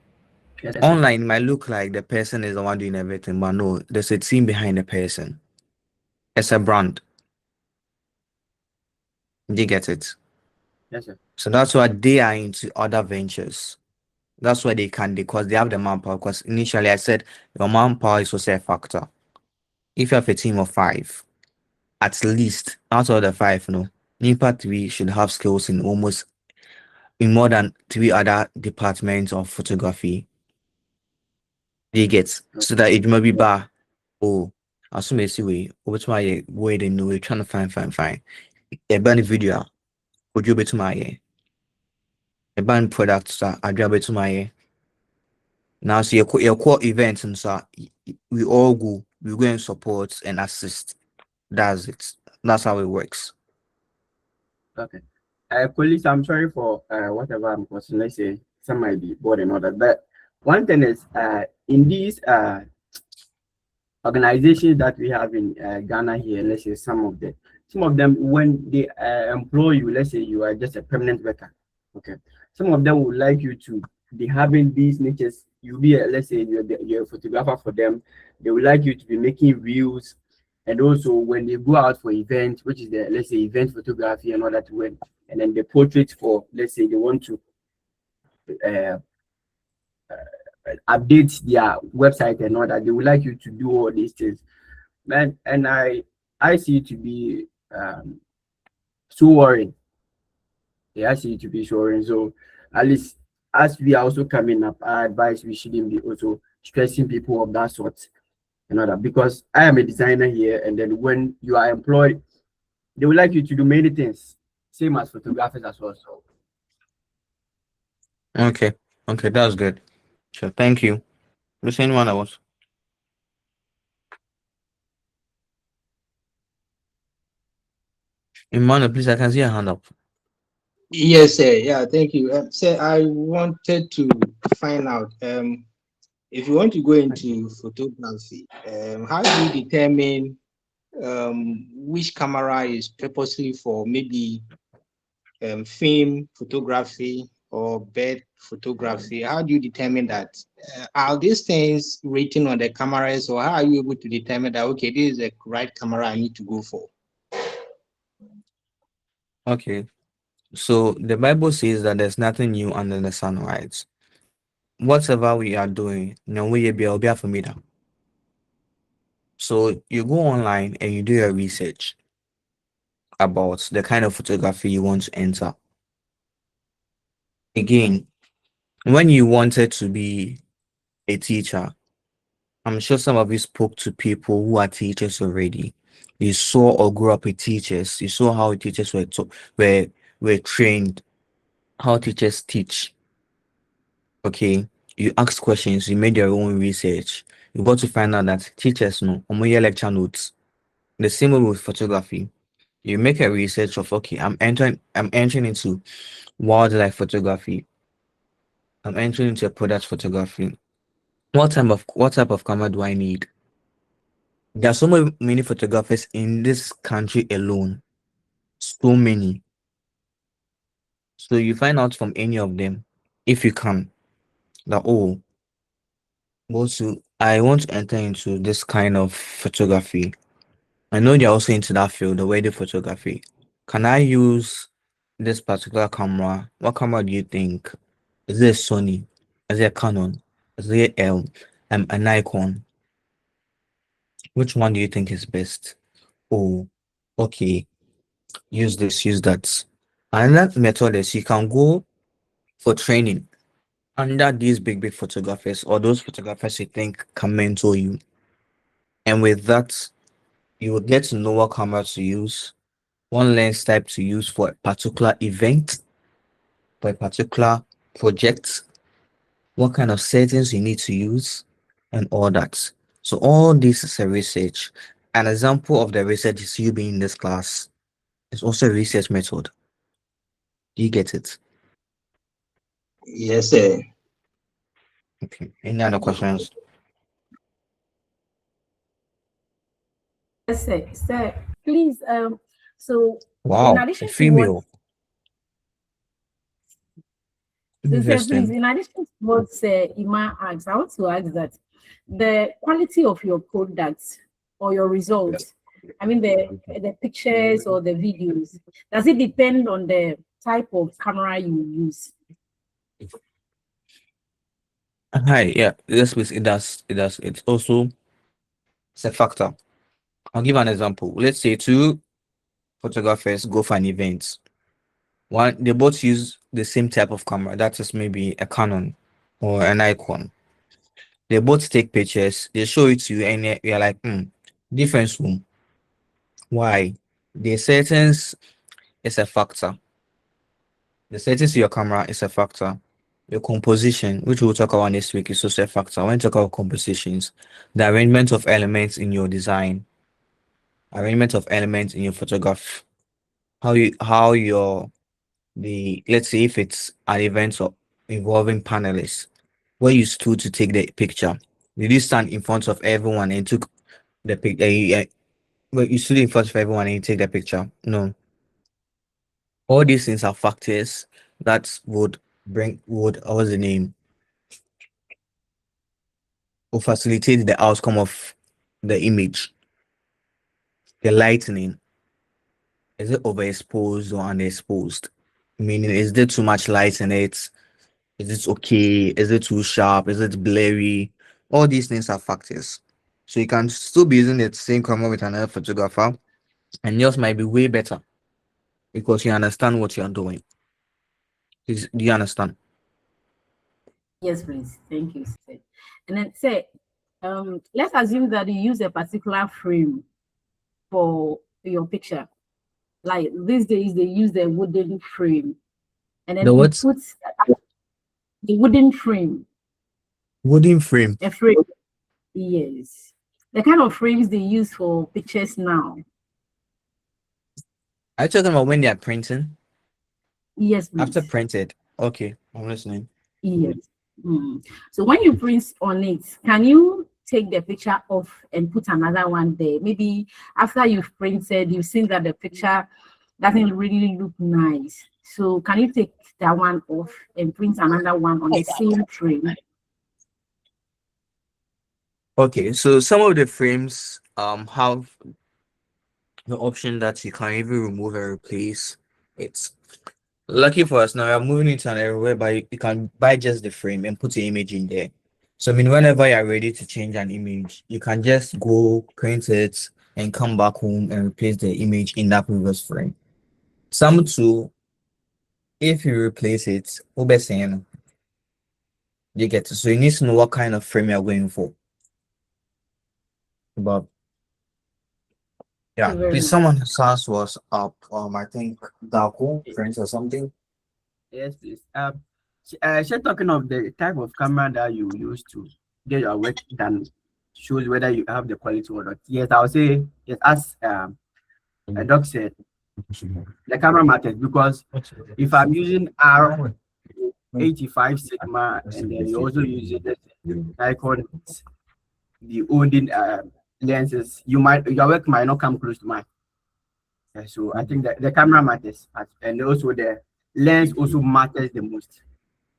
Yes, sir. Online it might look like the person is the one doing everything, but no, there's a team behind the person. It's a brand. Do you get it? Yes, sir. So that's why they are into other ventures. That's why they can, because they have the manpower. Because initially I said your manpower is also a factor. If you have a team of 5, at least out of the 5, NIPA 3 should have skills in more than 3 other departments of photography. Do you get? So that it may be bar. Oh, assume you see we over to my way they know we're trying to find a band video would you be to my a band products I grab it to my now see your core events and so we all we go and support and assist. That's it. That's how it works. Okay. Colleagues, I'm sorry for whatever I'm causing. Let's say some might be bored and all that. But one thing is, in these organizations that we have in Ghana here, let's say some of them when they employ you, let's say you are just a permanent worker. Okay. Some of them would like you to be having these niches. You be let's say you're a photographer for them. They would like you to be making reels, and also when they go out for events, which is the let's say event photography and all that, when and then the portraits for let's say they want to uh, update their website and all that, they would like you to do all these things, man. And I see it to be so worrying. Yeah, I see it to be so worrying. So at least as we are also coming up, I advise we shouldn't be also stressing people of that sort and all that, because I am a designer here, and then when you are employed, they would like you to do many things, same as photographers as well. So Okay. Okay, that's good. Sure. Thank you. The same one I was. Emmanuel, please, I can see a hand up. Yes, sir. Yeah, thank you. Sir, I wanted to find out if you want to go into photography, how do you determine which camera is purposely for maybe film photography or bird photography? How do you determine that? Are these things written on the cameras, or how are you able to determine that, okay, this is the right camera I need to go for? Okay. So the Bible says that there's nothing new under the sun, right? Whatever we are doing, we be familiar. So you go online and you do your research about the kind of photography you want to enter. Again, when you wanted to be a teacher, I'm sure some of you spoke to people who are teachers already. You saw or grew up with teachers. You saw how teachers were trained, how teachers teach. Okay, you asked questions, you made your own research. You got to find out that teachers know on your lecture notes. The same way with photography. You make a research of okay, I'm entering into wildlife photography. I'm entering into a product photography. What type of camera do I need? There are so many photographers in this country alone. So many. So you find out from any of them, if you can, that oh, also I want to enter into this kind of photography. I know they're also into that field, the wedding photography. Can I use this particular camera? What camera do you think? Is it a Sony? Is it a Canon? Is it an Nikon? Which one do you think is best? Oh, okay. Use this, use that. Another method is you can go for training under these big photographers or those photographers you think can mentor you. And with that, you will get to know what camera to use, one lens type to use for a particular event, for a particular project, what kind of settings you need to use, and all that. So all this is a research. An example of the research is you being in this class. It's also a research method. Do you get it? Yes, sir. Okay. Any other questions? Yes, sir. Sir, please, so in Wow, a addition to what, female. so sir, please, Interesting. in addition to what Ima asked, I want to ask that the quality of your products or your results, I mean the pictures or the videos, does it depend on the type of camera you use? Hi, yeah, yes, please. It does. It does. It's a factor. I'll give an example. Let's say two photographers go for an event. One, they both use the same type of camera. That is maybe a Canon or an Nikon. They both take pictures. They show it to you, and you're like, Difference room. Why? The settings is a factor. The settings of your camera is a factor. Your composition, which we'll talk about next week, is also a factor. When we talk about compositions, the arrangement of elements in your design, arrangement of elements in your photograph, how your let's say if it's an event of involving panelists, where you stood to take the picture. Did you stand in front of everyone and took the picture? Well, you stood in front of everyone and you take the picture. No, all these things are factors that would what's the name will facilitate the outcome of the image. The lightning, is it overexposed or underexposed? Meaning, is there too much light in it? Is it okay? Is it too sharp? Is it blurry? All these things are factors. So you can still be using the same camera with another photographer, and yours might be way better because you understand what you're doing. Do you understand? Yes, please. Thank you, sir. And then say, let's assume that you use a particular frame for your picture. Like these days, they use the wooden frame, and then The you what? put the wooden frame, Wooden frame. a frame. Yes, the kind of frames they use for pictures now. Are you talking about when they are printing? Yes, After please. printed. Okay, I'm listening. Yes. Mm. So when you print on it, can you take the picture off and put another one there? Maybe after you've printed, you've seen that the picture doesn't really look nice. So can you take that one off and print another one on the same frame? Okay, so some of the frames have the option that you can even remove and replace. It's lucky for us now. We're moving into an era whereby you can buy just the frame and put the image in there. So I mean, whenever you're ready to change an image, you can just go print it and come back home and replace the image in that previous frame. Some too, if you replace it, saying you get it. So you need to know what kind of frame you're going for. But Thank yeah, you very please, much. someone's house was up. I think Daco friends or something. Yes, please. She's talking of the type of camera that you use to get your work done, shows whether you have the quality or not. Yes, I would say yes. As a doc said, the camera matters because if I'm using R85 Sigma and then you also use it Nikon, the olden lenses, your work might not come close to mine. So I think that the camera matters, and also the lens also matters the most.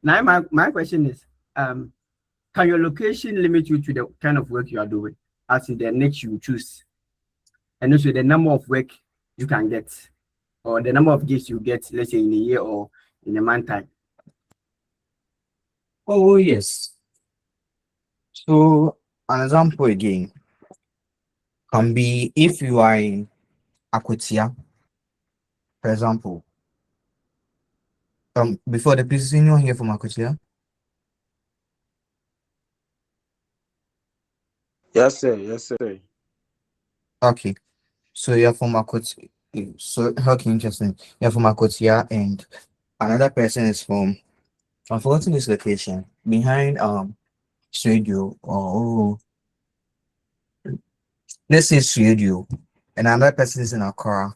Now my question is, can your location limit you to the kind of work you are doing, as in the niche you choose, and also the number of work you can get, or the number of gigs you get, let's say in a year or in a month time? Oh yes. So an example again can be if you are in Akotia, for example. Before the please, is anyone here from Akotia? Yes, sir. Yes, sir. Okay, so you're from Akotia. So okay, interesting. You're from Akotia, and another person is from. I'm forgetting this location behind studio. Oh, let's say studio, and another person is in Accra,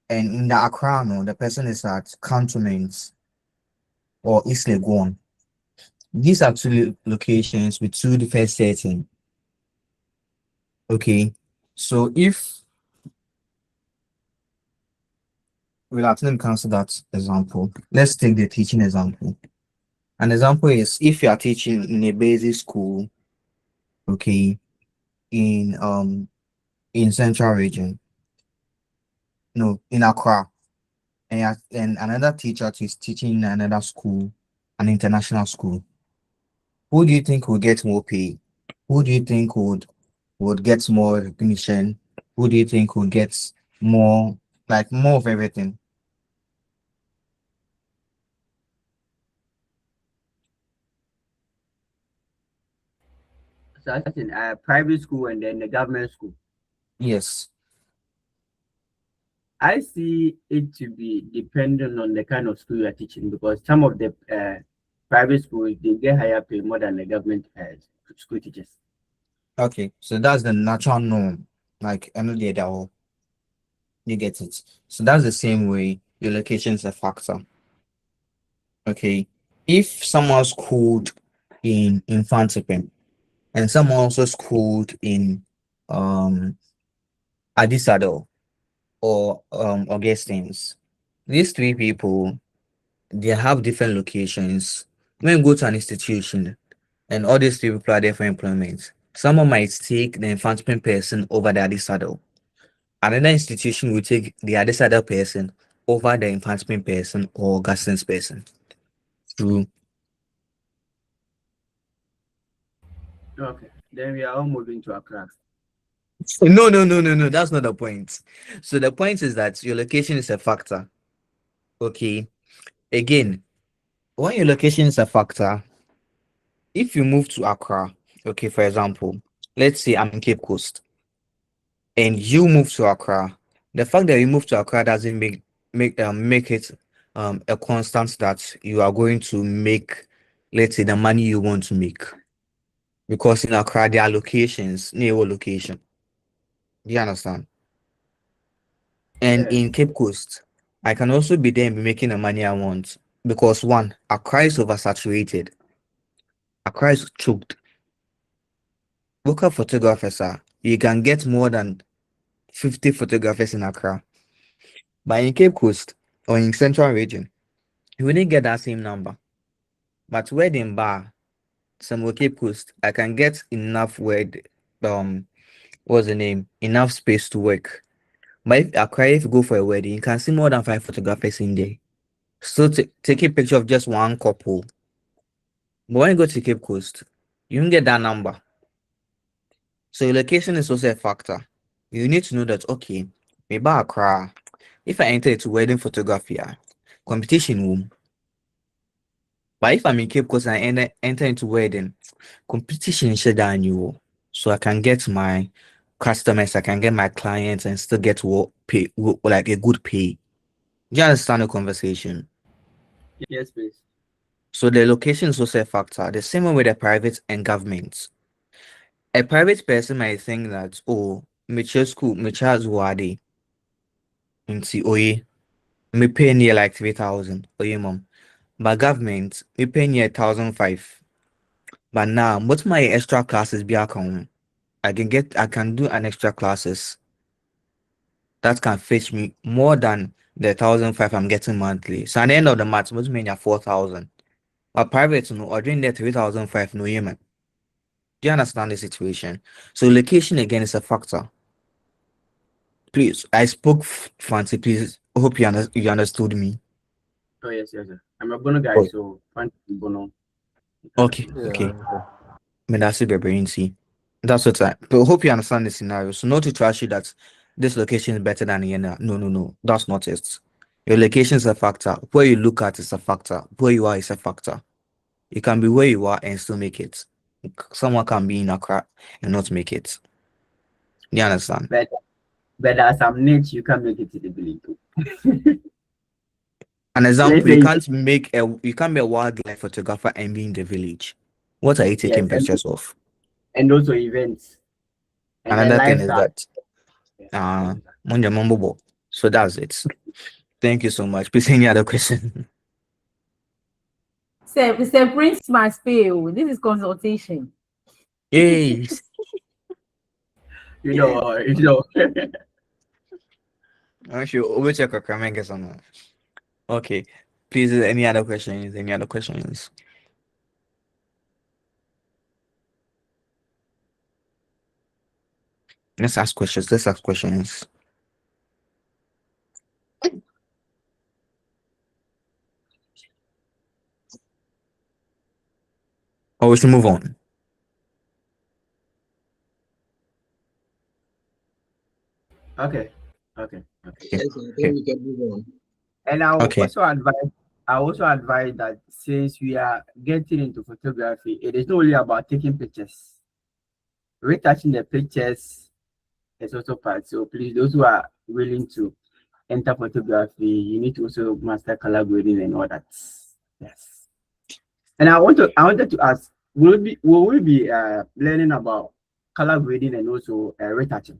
and in the Accra, no, the person is at Cantonment or East Legon. These are two locations with two different settings. Okay, so if let me cancel that example. Let's take the teaching example. An example is if you are teaching in a basic school, okay, in central region, no, in Accra, and another teacher is teaching in another school, an international school. Who do you think will get more pay? Who do you think would get more recognition? Who do you think will get more more of everything? So that's in private school and then the government school. Yes. I see it to be dependent on the kind of school you are teaching, because some of the private schools, they get higher pay more than the government school teachers. Okay, so that's the natural norm. Like any that will you get it. So that's the same way your location is a factor. Okay. If someone schooled in Infantipin and someone also schooled in Adisado or Augustine's, these three people, they have different locations. When you go to an institution and all these three people are there for employment, someone might take the Infantipin person over the Adisado. Another institution will take the Adisado person over the Infantipin person or Augustine's person. True. Okay, then we are all moving to Accra. No. That's not the point. So the point is that your location is a factor. Okay. Again, when your location is a factor, if you move to Accra, okay, for example, let's say I'm in Cape Coast and you move to Accra, the fact that you move to Accra doesn't make it a constant that you are going to make, let's say, the money you want to make. Because in Accra, there are locations, near your location. Do you understand? And Yes. in Cape Coast, I can also be there and be making the money I want. Because one, Accra is oversaturated. Accra is choked. Local photographers you can get more than 50 photographers in Accra. But in Cape Coast or in Central Region, you wouldn't get that same number. But wedding bar, some Cape Coast, I can get enough what's the name? Enough space to work. But if Accra, if you go for a wedding, you can see more than 5 photographers in there. So take a picture of just one couple. But when you go to Cape Coast, you don't get that number. So your location is also a factor. You need to know that, okay, maybe Accra, if I enter into wedding photography, competition room. But if I'm in Cape Coast and I enter into wedding, competition is down you. So I can get my customers, I can get my clients and still get like a good pay. Do you understand the conversation? Yes, please. So the location is also a factor. The same way with the private and government. A private person might think that, oh, mature school, mature Zwadi, into Oye, me pay near like 3,000, Oye, mom. But government, me pay near 1,500. But now, what's my extra classes be account? I can do an extra classes that can fetch me more than the 1,500 I'm getting monthly. So at the end of the month, what's mean 4,000. But private, no, or doing that 3,500, no, yeah, man. Do you understand the situation? So location again is a factor. Please, I spoke fancy. Please, hope you understood me. Oh, yes, sir. I'm a Bono guy, Oh, so fancy Bono. okay, Yeah. but that's it, brain. See, that's what I. But hope you understand the scenario. So not to trash you that this location is better than the other. No. That's not it. Your location is a factor. Where you look at is a factor. Where you are is a factor. You can be where you are and still make it. Someone can be in Accra and not make it. You understand? But there are some niche you can make it to the village too. An Let's example, say you can't be a wildlife photographer and be in the village. What are you taking yes, pictures of? and also events and then Another thing is lifestyle. that Munja Mambobo. So that's it. Thank you so much. Please any other question? Mr. Prince must pay. Oh, this is consultation. Yay. You know. I'm sure we'll check our someone. Okay. Please any other questions? Any other questions? Let's ask questions. Let's ask questions. Or we should move on. Okay. Yes, I think we can move on. And I will Okay. also advise that since we are getting into photography, it is not only about taking pictures. retouching the pictures is also part. So please, those who are willing to enter photography, you need to also master color grading and all that. Yes. And I wanted to ask, will we be learning about color grading and also retouching?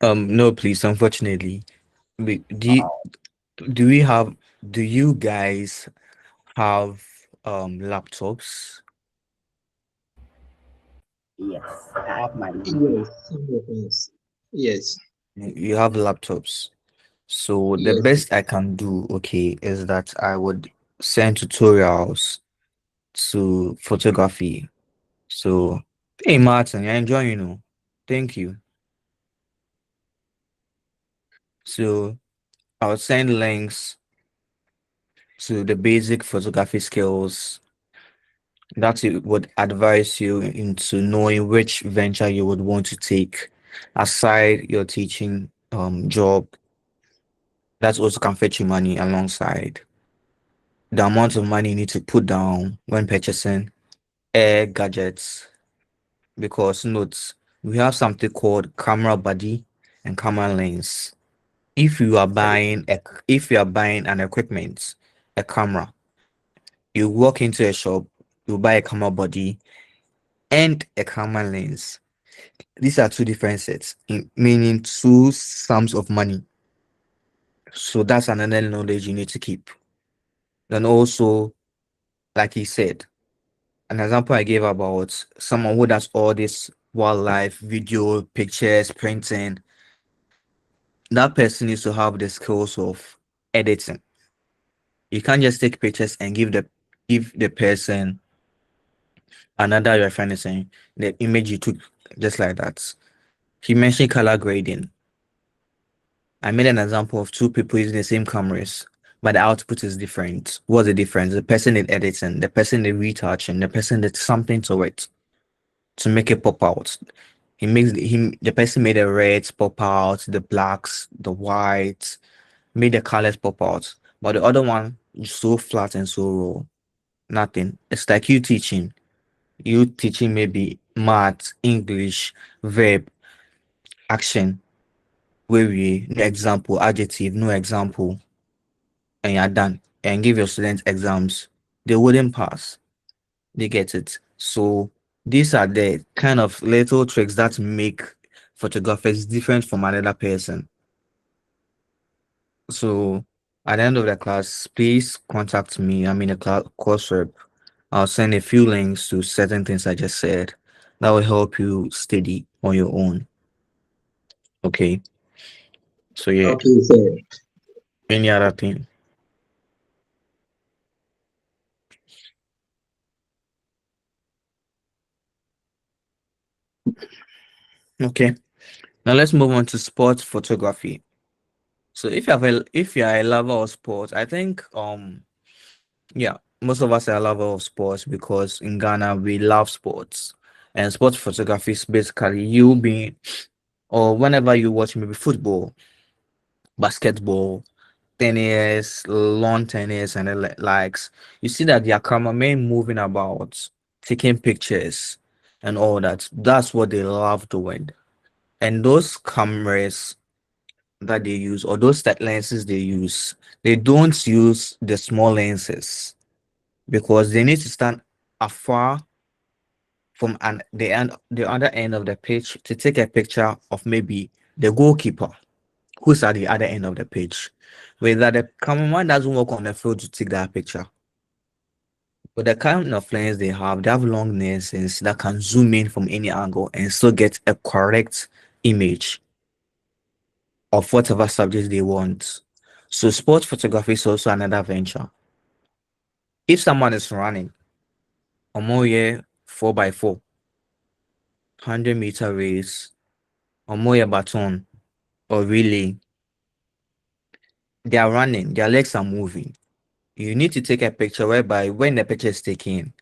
No, please, unfortunately. Do you, do we have do you guys have laptops? Yes, I have my Yes, yes, yes, You have laptops. So the yes. best I can do, okay, is that I would send tutorials to photography. So, hey Martin, you're enjoying, Thank you. So I'll send links to the basic photography skills that it would advise you into knowing which venture you would want to take aside your teaching job. That also can fetch you money alongside the amount of money you need to put down when purchasing air gadgets. Because note, we have something called camera body and camera lens. If you are buying an equipment, a camera, you walk into a shop, you buy a camera body and a camera lens. These are two different sets, meaning two sums of money. So that's another knowledge you need to keep. Then also, like he said, an example I gave about someone who does all this wildlife, video, pictures, printing, that person needs to have the skills of editing. You can't just take pictures and give the person another reference saying the image you took just like that. He mentioned color grading. I made an example of two people using the same cameras, but the output is different. What's the difference? The person in editing, the person in retouching, the person did something to it to make it pop out. The person made the reds pop out, the blacks, the whites, made the colors pop out. But the other one is so flat and so raw. Nothing. It's like you teaching maybe math, English, verb, action, where we no example, adjective, no example, and you're done. And give your students exams. They wouldn't pass. They get it. So these are the kind of little tricks that make photographers different from another person. So at the end of the class, please contact me. I'm in a course rep. I'll send a few links to certain things I just said. That will help you study on your own. Okay. So yeah, Okay, sir. any other thing? Okay. Now let's move on to sports photography. So if you are a lover of sports, I think yeah, most of us are a lover of sports because in Ghana we love sports. And sports photography is basically you being or whenever you watch maybe football, basketball, tennis, lawn tennis, and the likes, you see that their cameramen moving about, taking pictures, and all that. That's what they love doing. And those cameras that they use, or those set lenses they use, they don't use the small lenses because they need to stand afar from the other end of the pitch to take a picture of maybe the goalkeeper who's at the other end of the pitch. Whether the cameraman doesn't work on the field to take that picture. But the kind of lens they have long lenses that can zoom in from any angle and still get a correct image of whatever subject they want. So sports photography is also another venture. If someone is running a more year 4x4, 100-meter race, or more baton, or relay, they are running, their legs are moving. You need to take a picture whereby when the picture is taken,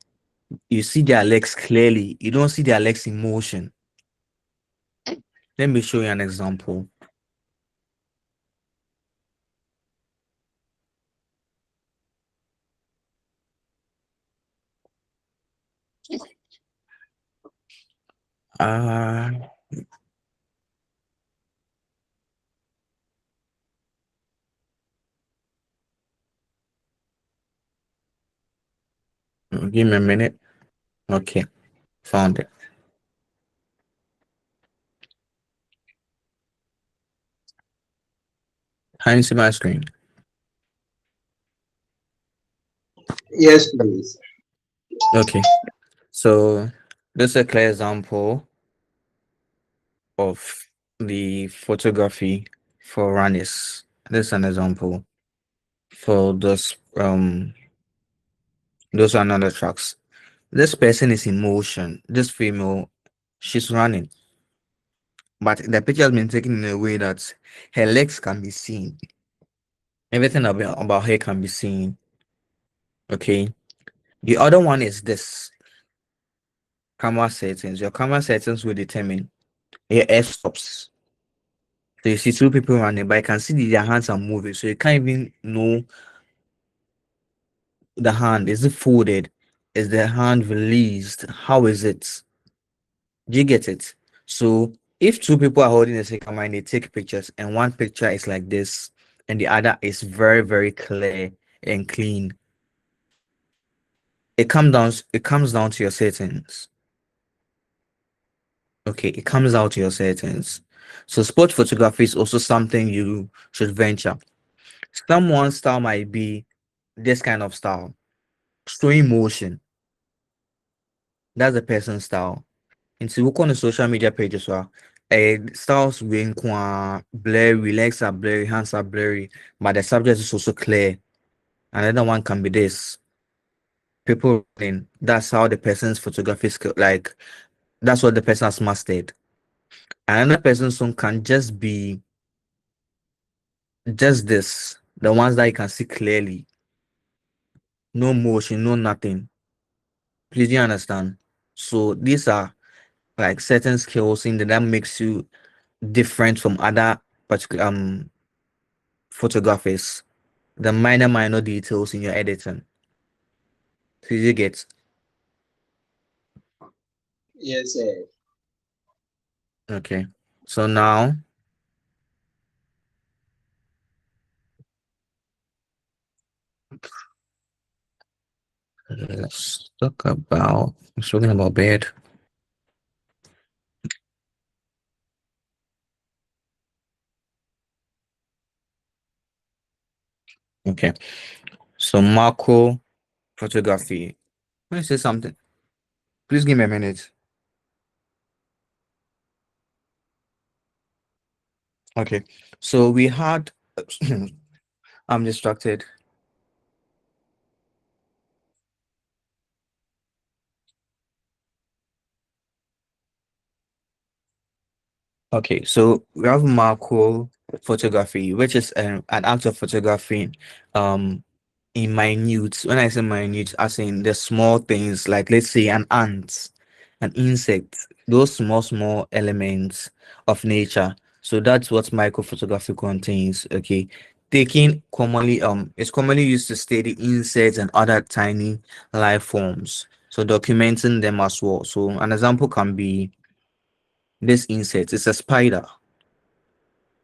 you see their legs clearly. You don't see their legs in motion. Let me show you an example. Uh, Give me a minute. Okay, found it. Can you see my screen? Yes, please. Okay, so this is a clear example of the photography for runners. This is an example for those are another tracks. This person is in motion. This female, she's running, but the picture has been taken in a way that her legs can be seen. Everything about her can be seen. Okay. The other one is this camera settings. Your camera settings will determine your f stops. So you see two people running, but I can see their hands are moving. So you can't even know the hand. Is it folded? Is the hand released? How is it? Do you get it? So if two people are holding the same camera and they take pictures, and one picture is like this, and the other is very, very clear and clean, it comes down to your settings. Okay, it comes out to your settings. So sport photography is also something you should venture. Someone's style might be this kind of style, showing motion. That's the person's style. And so look on the social media pages, well, styles being blurry, legs are blurry, hands are blurry, but the subject is also clear. Another one can be this. People running. That's how the person's photography skill, like that's what the person has mastered. Another person's song can just be just this, the ones that you can see clearly, no motion, no nothing. Please, do you understand? So these are like certain skills in that makes you different from other particular photographers. The minor details in your editing. So you get. Yes, sir. Okay. So now let's talk about talking about bed. Okay. So macro photography. Let me say something. Please give me a minute. Okay. So we had I'm distracted. Okay, so we have macro photography, which is an act of photography um in minute. When I say minute, I in the small things like let's say an ant, an insect, those small elements of nature. So that's what micro photography contains. Okay. Taking commonly it's commonly used to study insects and other tiny life forms. So documenting them as well. So an example can be this insect. It's a spider.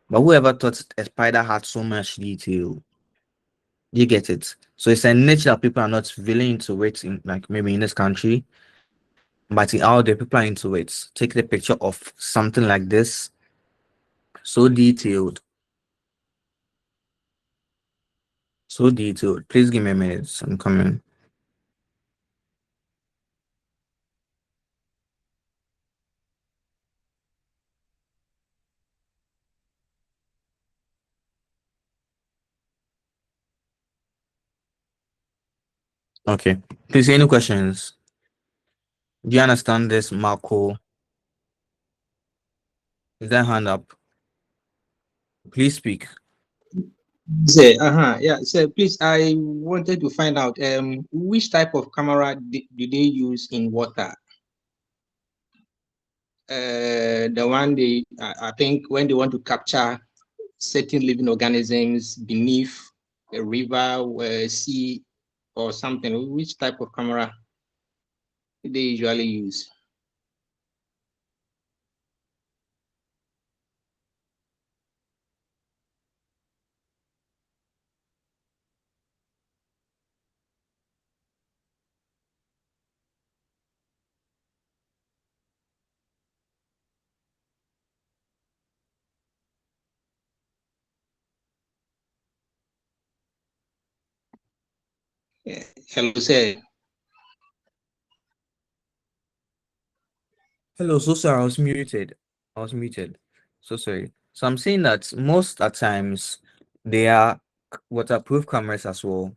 But whoever thought a spider had so much detail, you get it. So it's a niche that people are not really into it in like maybe in this country, but in out there people are into it. Take the picture of something like this, so detailed, so detailed. Please give me a minute. I'm coming. Okay. Please any questions? Do you understand this, Marco? Is that hand up? Please speak. Sir, yeah. So please, I wanted to find out which type of camera do they use in water? The one I think when they want to capture certain living organisms beneath a river, sea, or something. Which type of camera do they usually use? Hello, sir. Hello, so sorry, I was muted. I was muted. So sorry. So I'm saying that most at times they are waterproof cameras as well.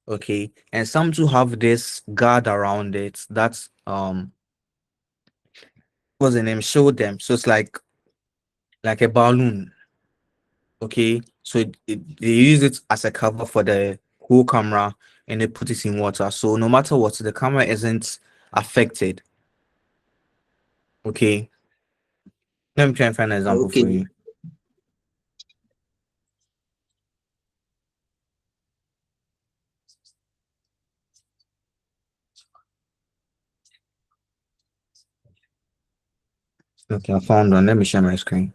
Okay. And some do have this guard around it. That's what's the name? Show them. So it's like a balloon. Okay. So they use it as a cover for the whole camera and they put it in water. So no matter what, the camera isn't affected. Okay. Let me try and find an example Okay. for you. Okay, I found one. Let me share my screen.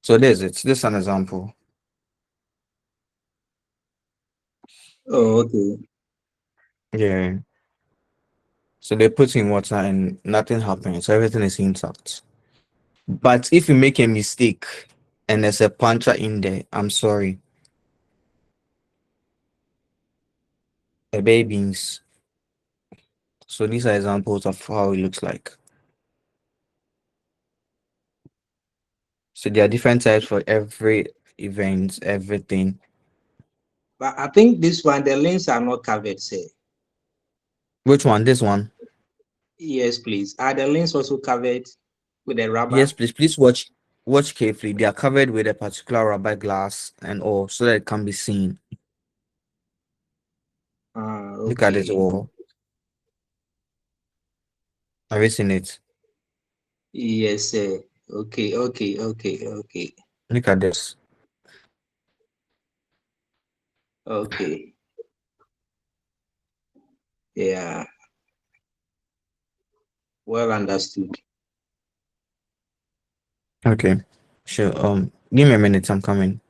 So there's it. This is an example. Oh, okay. Yeah. So they put in water and nothing happens. So everything is intact. But if you make a mistake and there's a puncture in there, I'm sorry. The babies. So these are examples of how it looks like. So there are different types for every event, everything. But I think this one, the lanes are not covered, sir. Which one? This one? Yes, please. Are the lanes also covered with the rubber? Yes, please watch carefully. They are covered with a particular rubber glass and all so that it can be seen. Look at this Okay. wall. Have you seen it? Yes, sir. Okay, okay, okay, okay, Look at this. okay. Yeah, well understood. Okay. Sure. Give me a minute, I'm coming.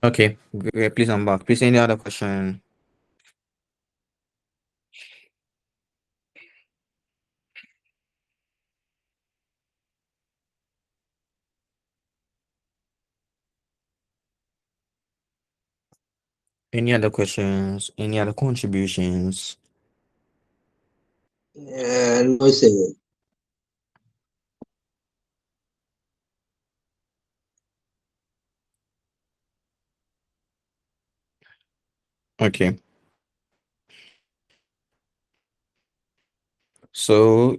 Okay. Please, I'm back. Please, any other question? Any other questions? Any other contributions? No, sir. Okay. So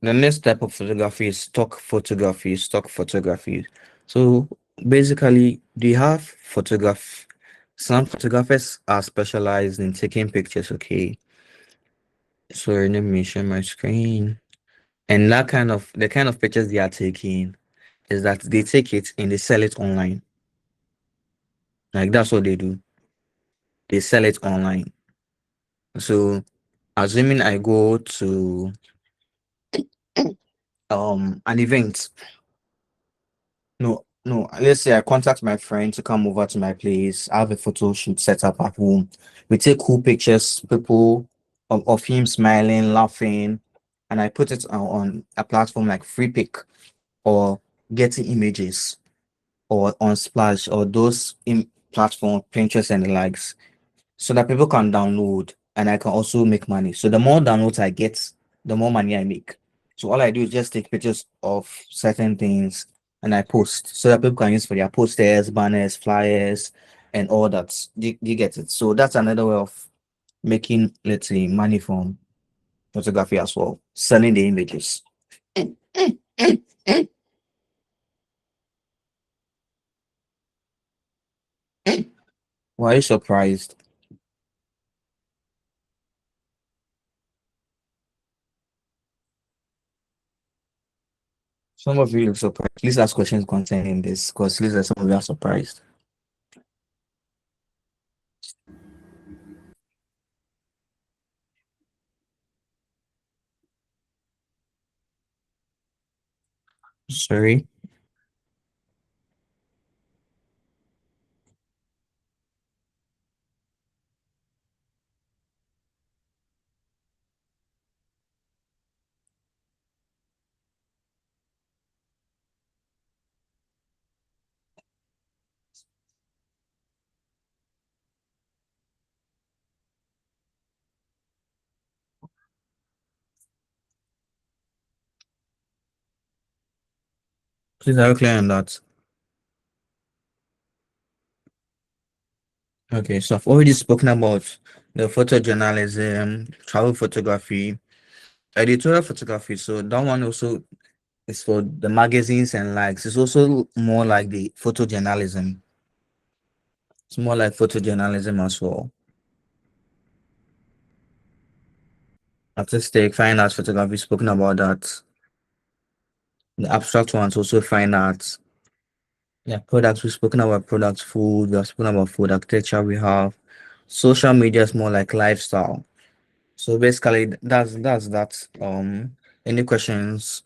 the next type of photography is stock photography. Stock photography. So basically, they have photograph. Some photographers are specialized in taking pictures. Okay. So let me share my screen. And the kind of pictures they are taking is that they take it and they sell it online. Like that's what they do. They sell it online. So assuming I go to an event. No, let's say I contact my friend to come over to my place. I have a photo shoot set up at home. We take cool pictures, people of him smiling, laughing, and I put it on a platform like FreePic or Getty Images or on Splash or those in platform Pinterest and the likes, so that people can download and I can also make money. So the more downloads I get, the more money I make. So all I do is just take pictures of certain things and I post so that people can use for their posters, banners, flyers, and all that. You get it? So that's another way of making, let's say, money from photography as well, selling the images. Why are you surprised? Some of you look surprised. Please ask questions concerning this because these are some of you are surprised. Sorry. Please are you clear on that? Okay, so I've already spoken about the photojournalism, travel photography, editorial photography. So that one also is for the magazines and likes. It's also more like the photojournalism. It's more like photojournalism as well. Artistic, fine arts photography, spoken about that. The abstract ones also fine arts. Yeah, products, we've spoken about products, food, we have spoken about food, architecture, we have social media is more like lifestyle. So basically that's that. Any questions?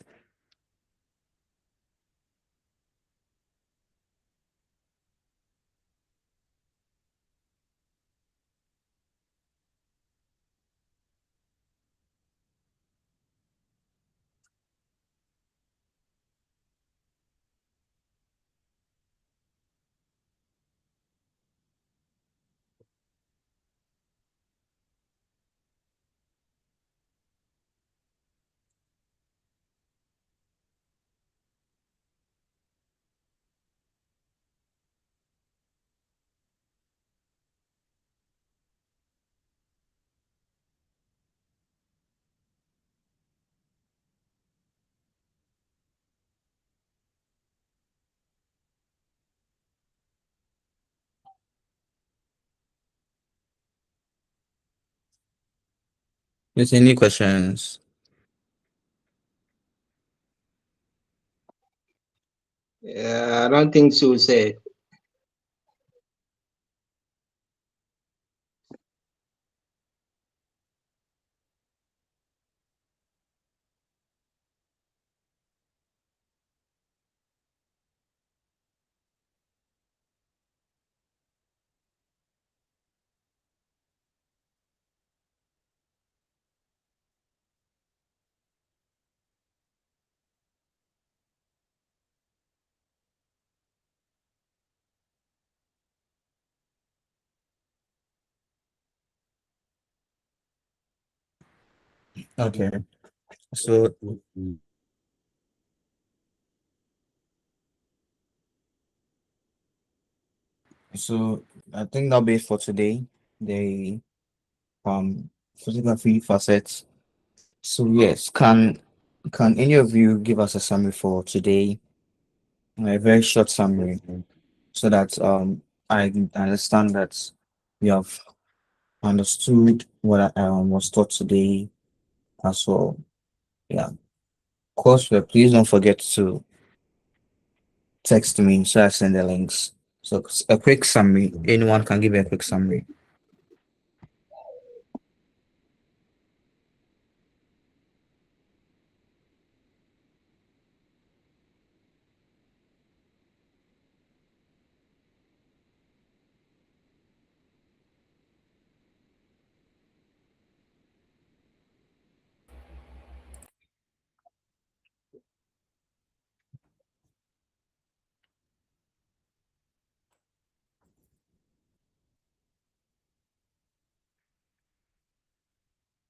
Yes, any questions? I don't think so, sir. Okay. So so I think that'll be it for today. The photography facets. So yes, can any of you give us a summary for today? A very short summary so that I understand that we have understood what I was taught today as well. Yeah. Of course, please don't forget to text me so I send the links. So a quick summary. Anyone can give a quick summary.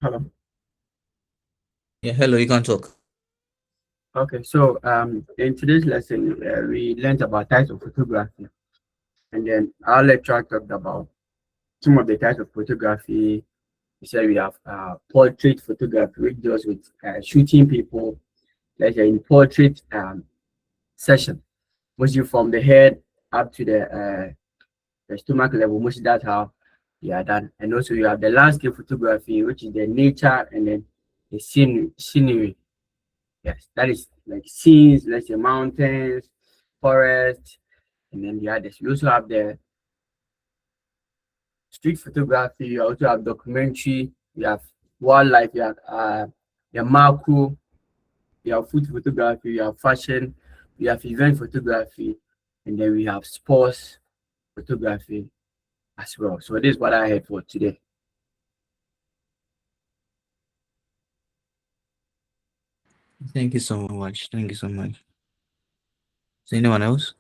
Hello. Yeah, hello, you can talk. Okay, so in today's lesson, we learned about types of photography, and then our lecturer talked about some of the types of photography. He said we have portrait photography, which deals with shooting people, like in portrait session, mostly from the head up to the stomach level. Mostly that's how they are done. And also you have the landscape photography, which is the nature and then the scenery. Yes, that is like scenes, let's say mountains, forests, and then the others. We also have the street photography, you also have documentary, you have wildlife, you have your macro, you have food photography, you have fashion, you have event photography, and then we have sports photography as well. So this is what I had for today. Thank you so much. Thank you so much. Is anyone else?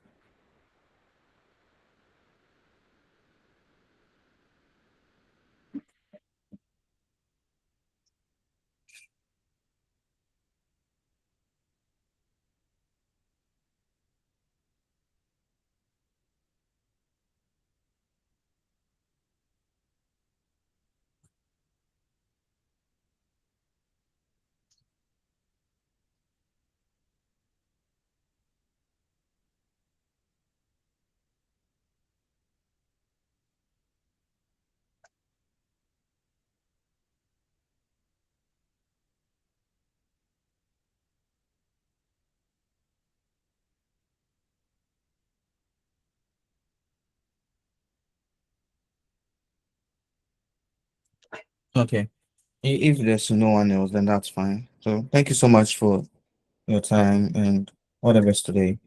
Okay. If there's no one else, then that's fine. So thank you so much for your time and all the best today.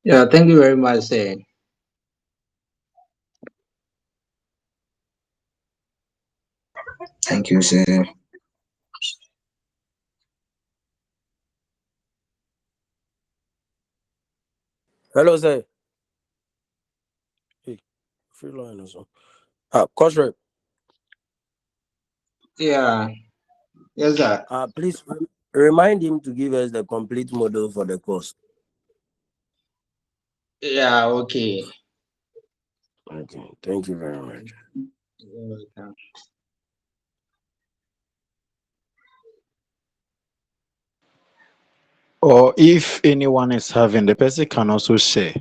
Yeah, thank you very much, sir. Thank you, sir. Hello, sir. Hey, free line also. Coach Rep, Yeah, yes, sir. please remind him to give us the complete model for the course. Yeah, okay. Okay, thank you very much. You're welcome. Or if anyone is having, the person can also share.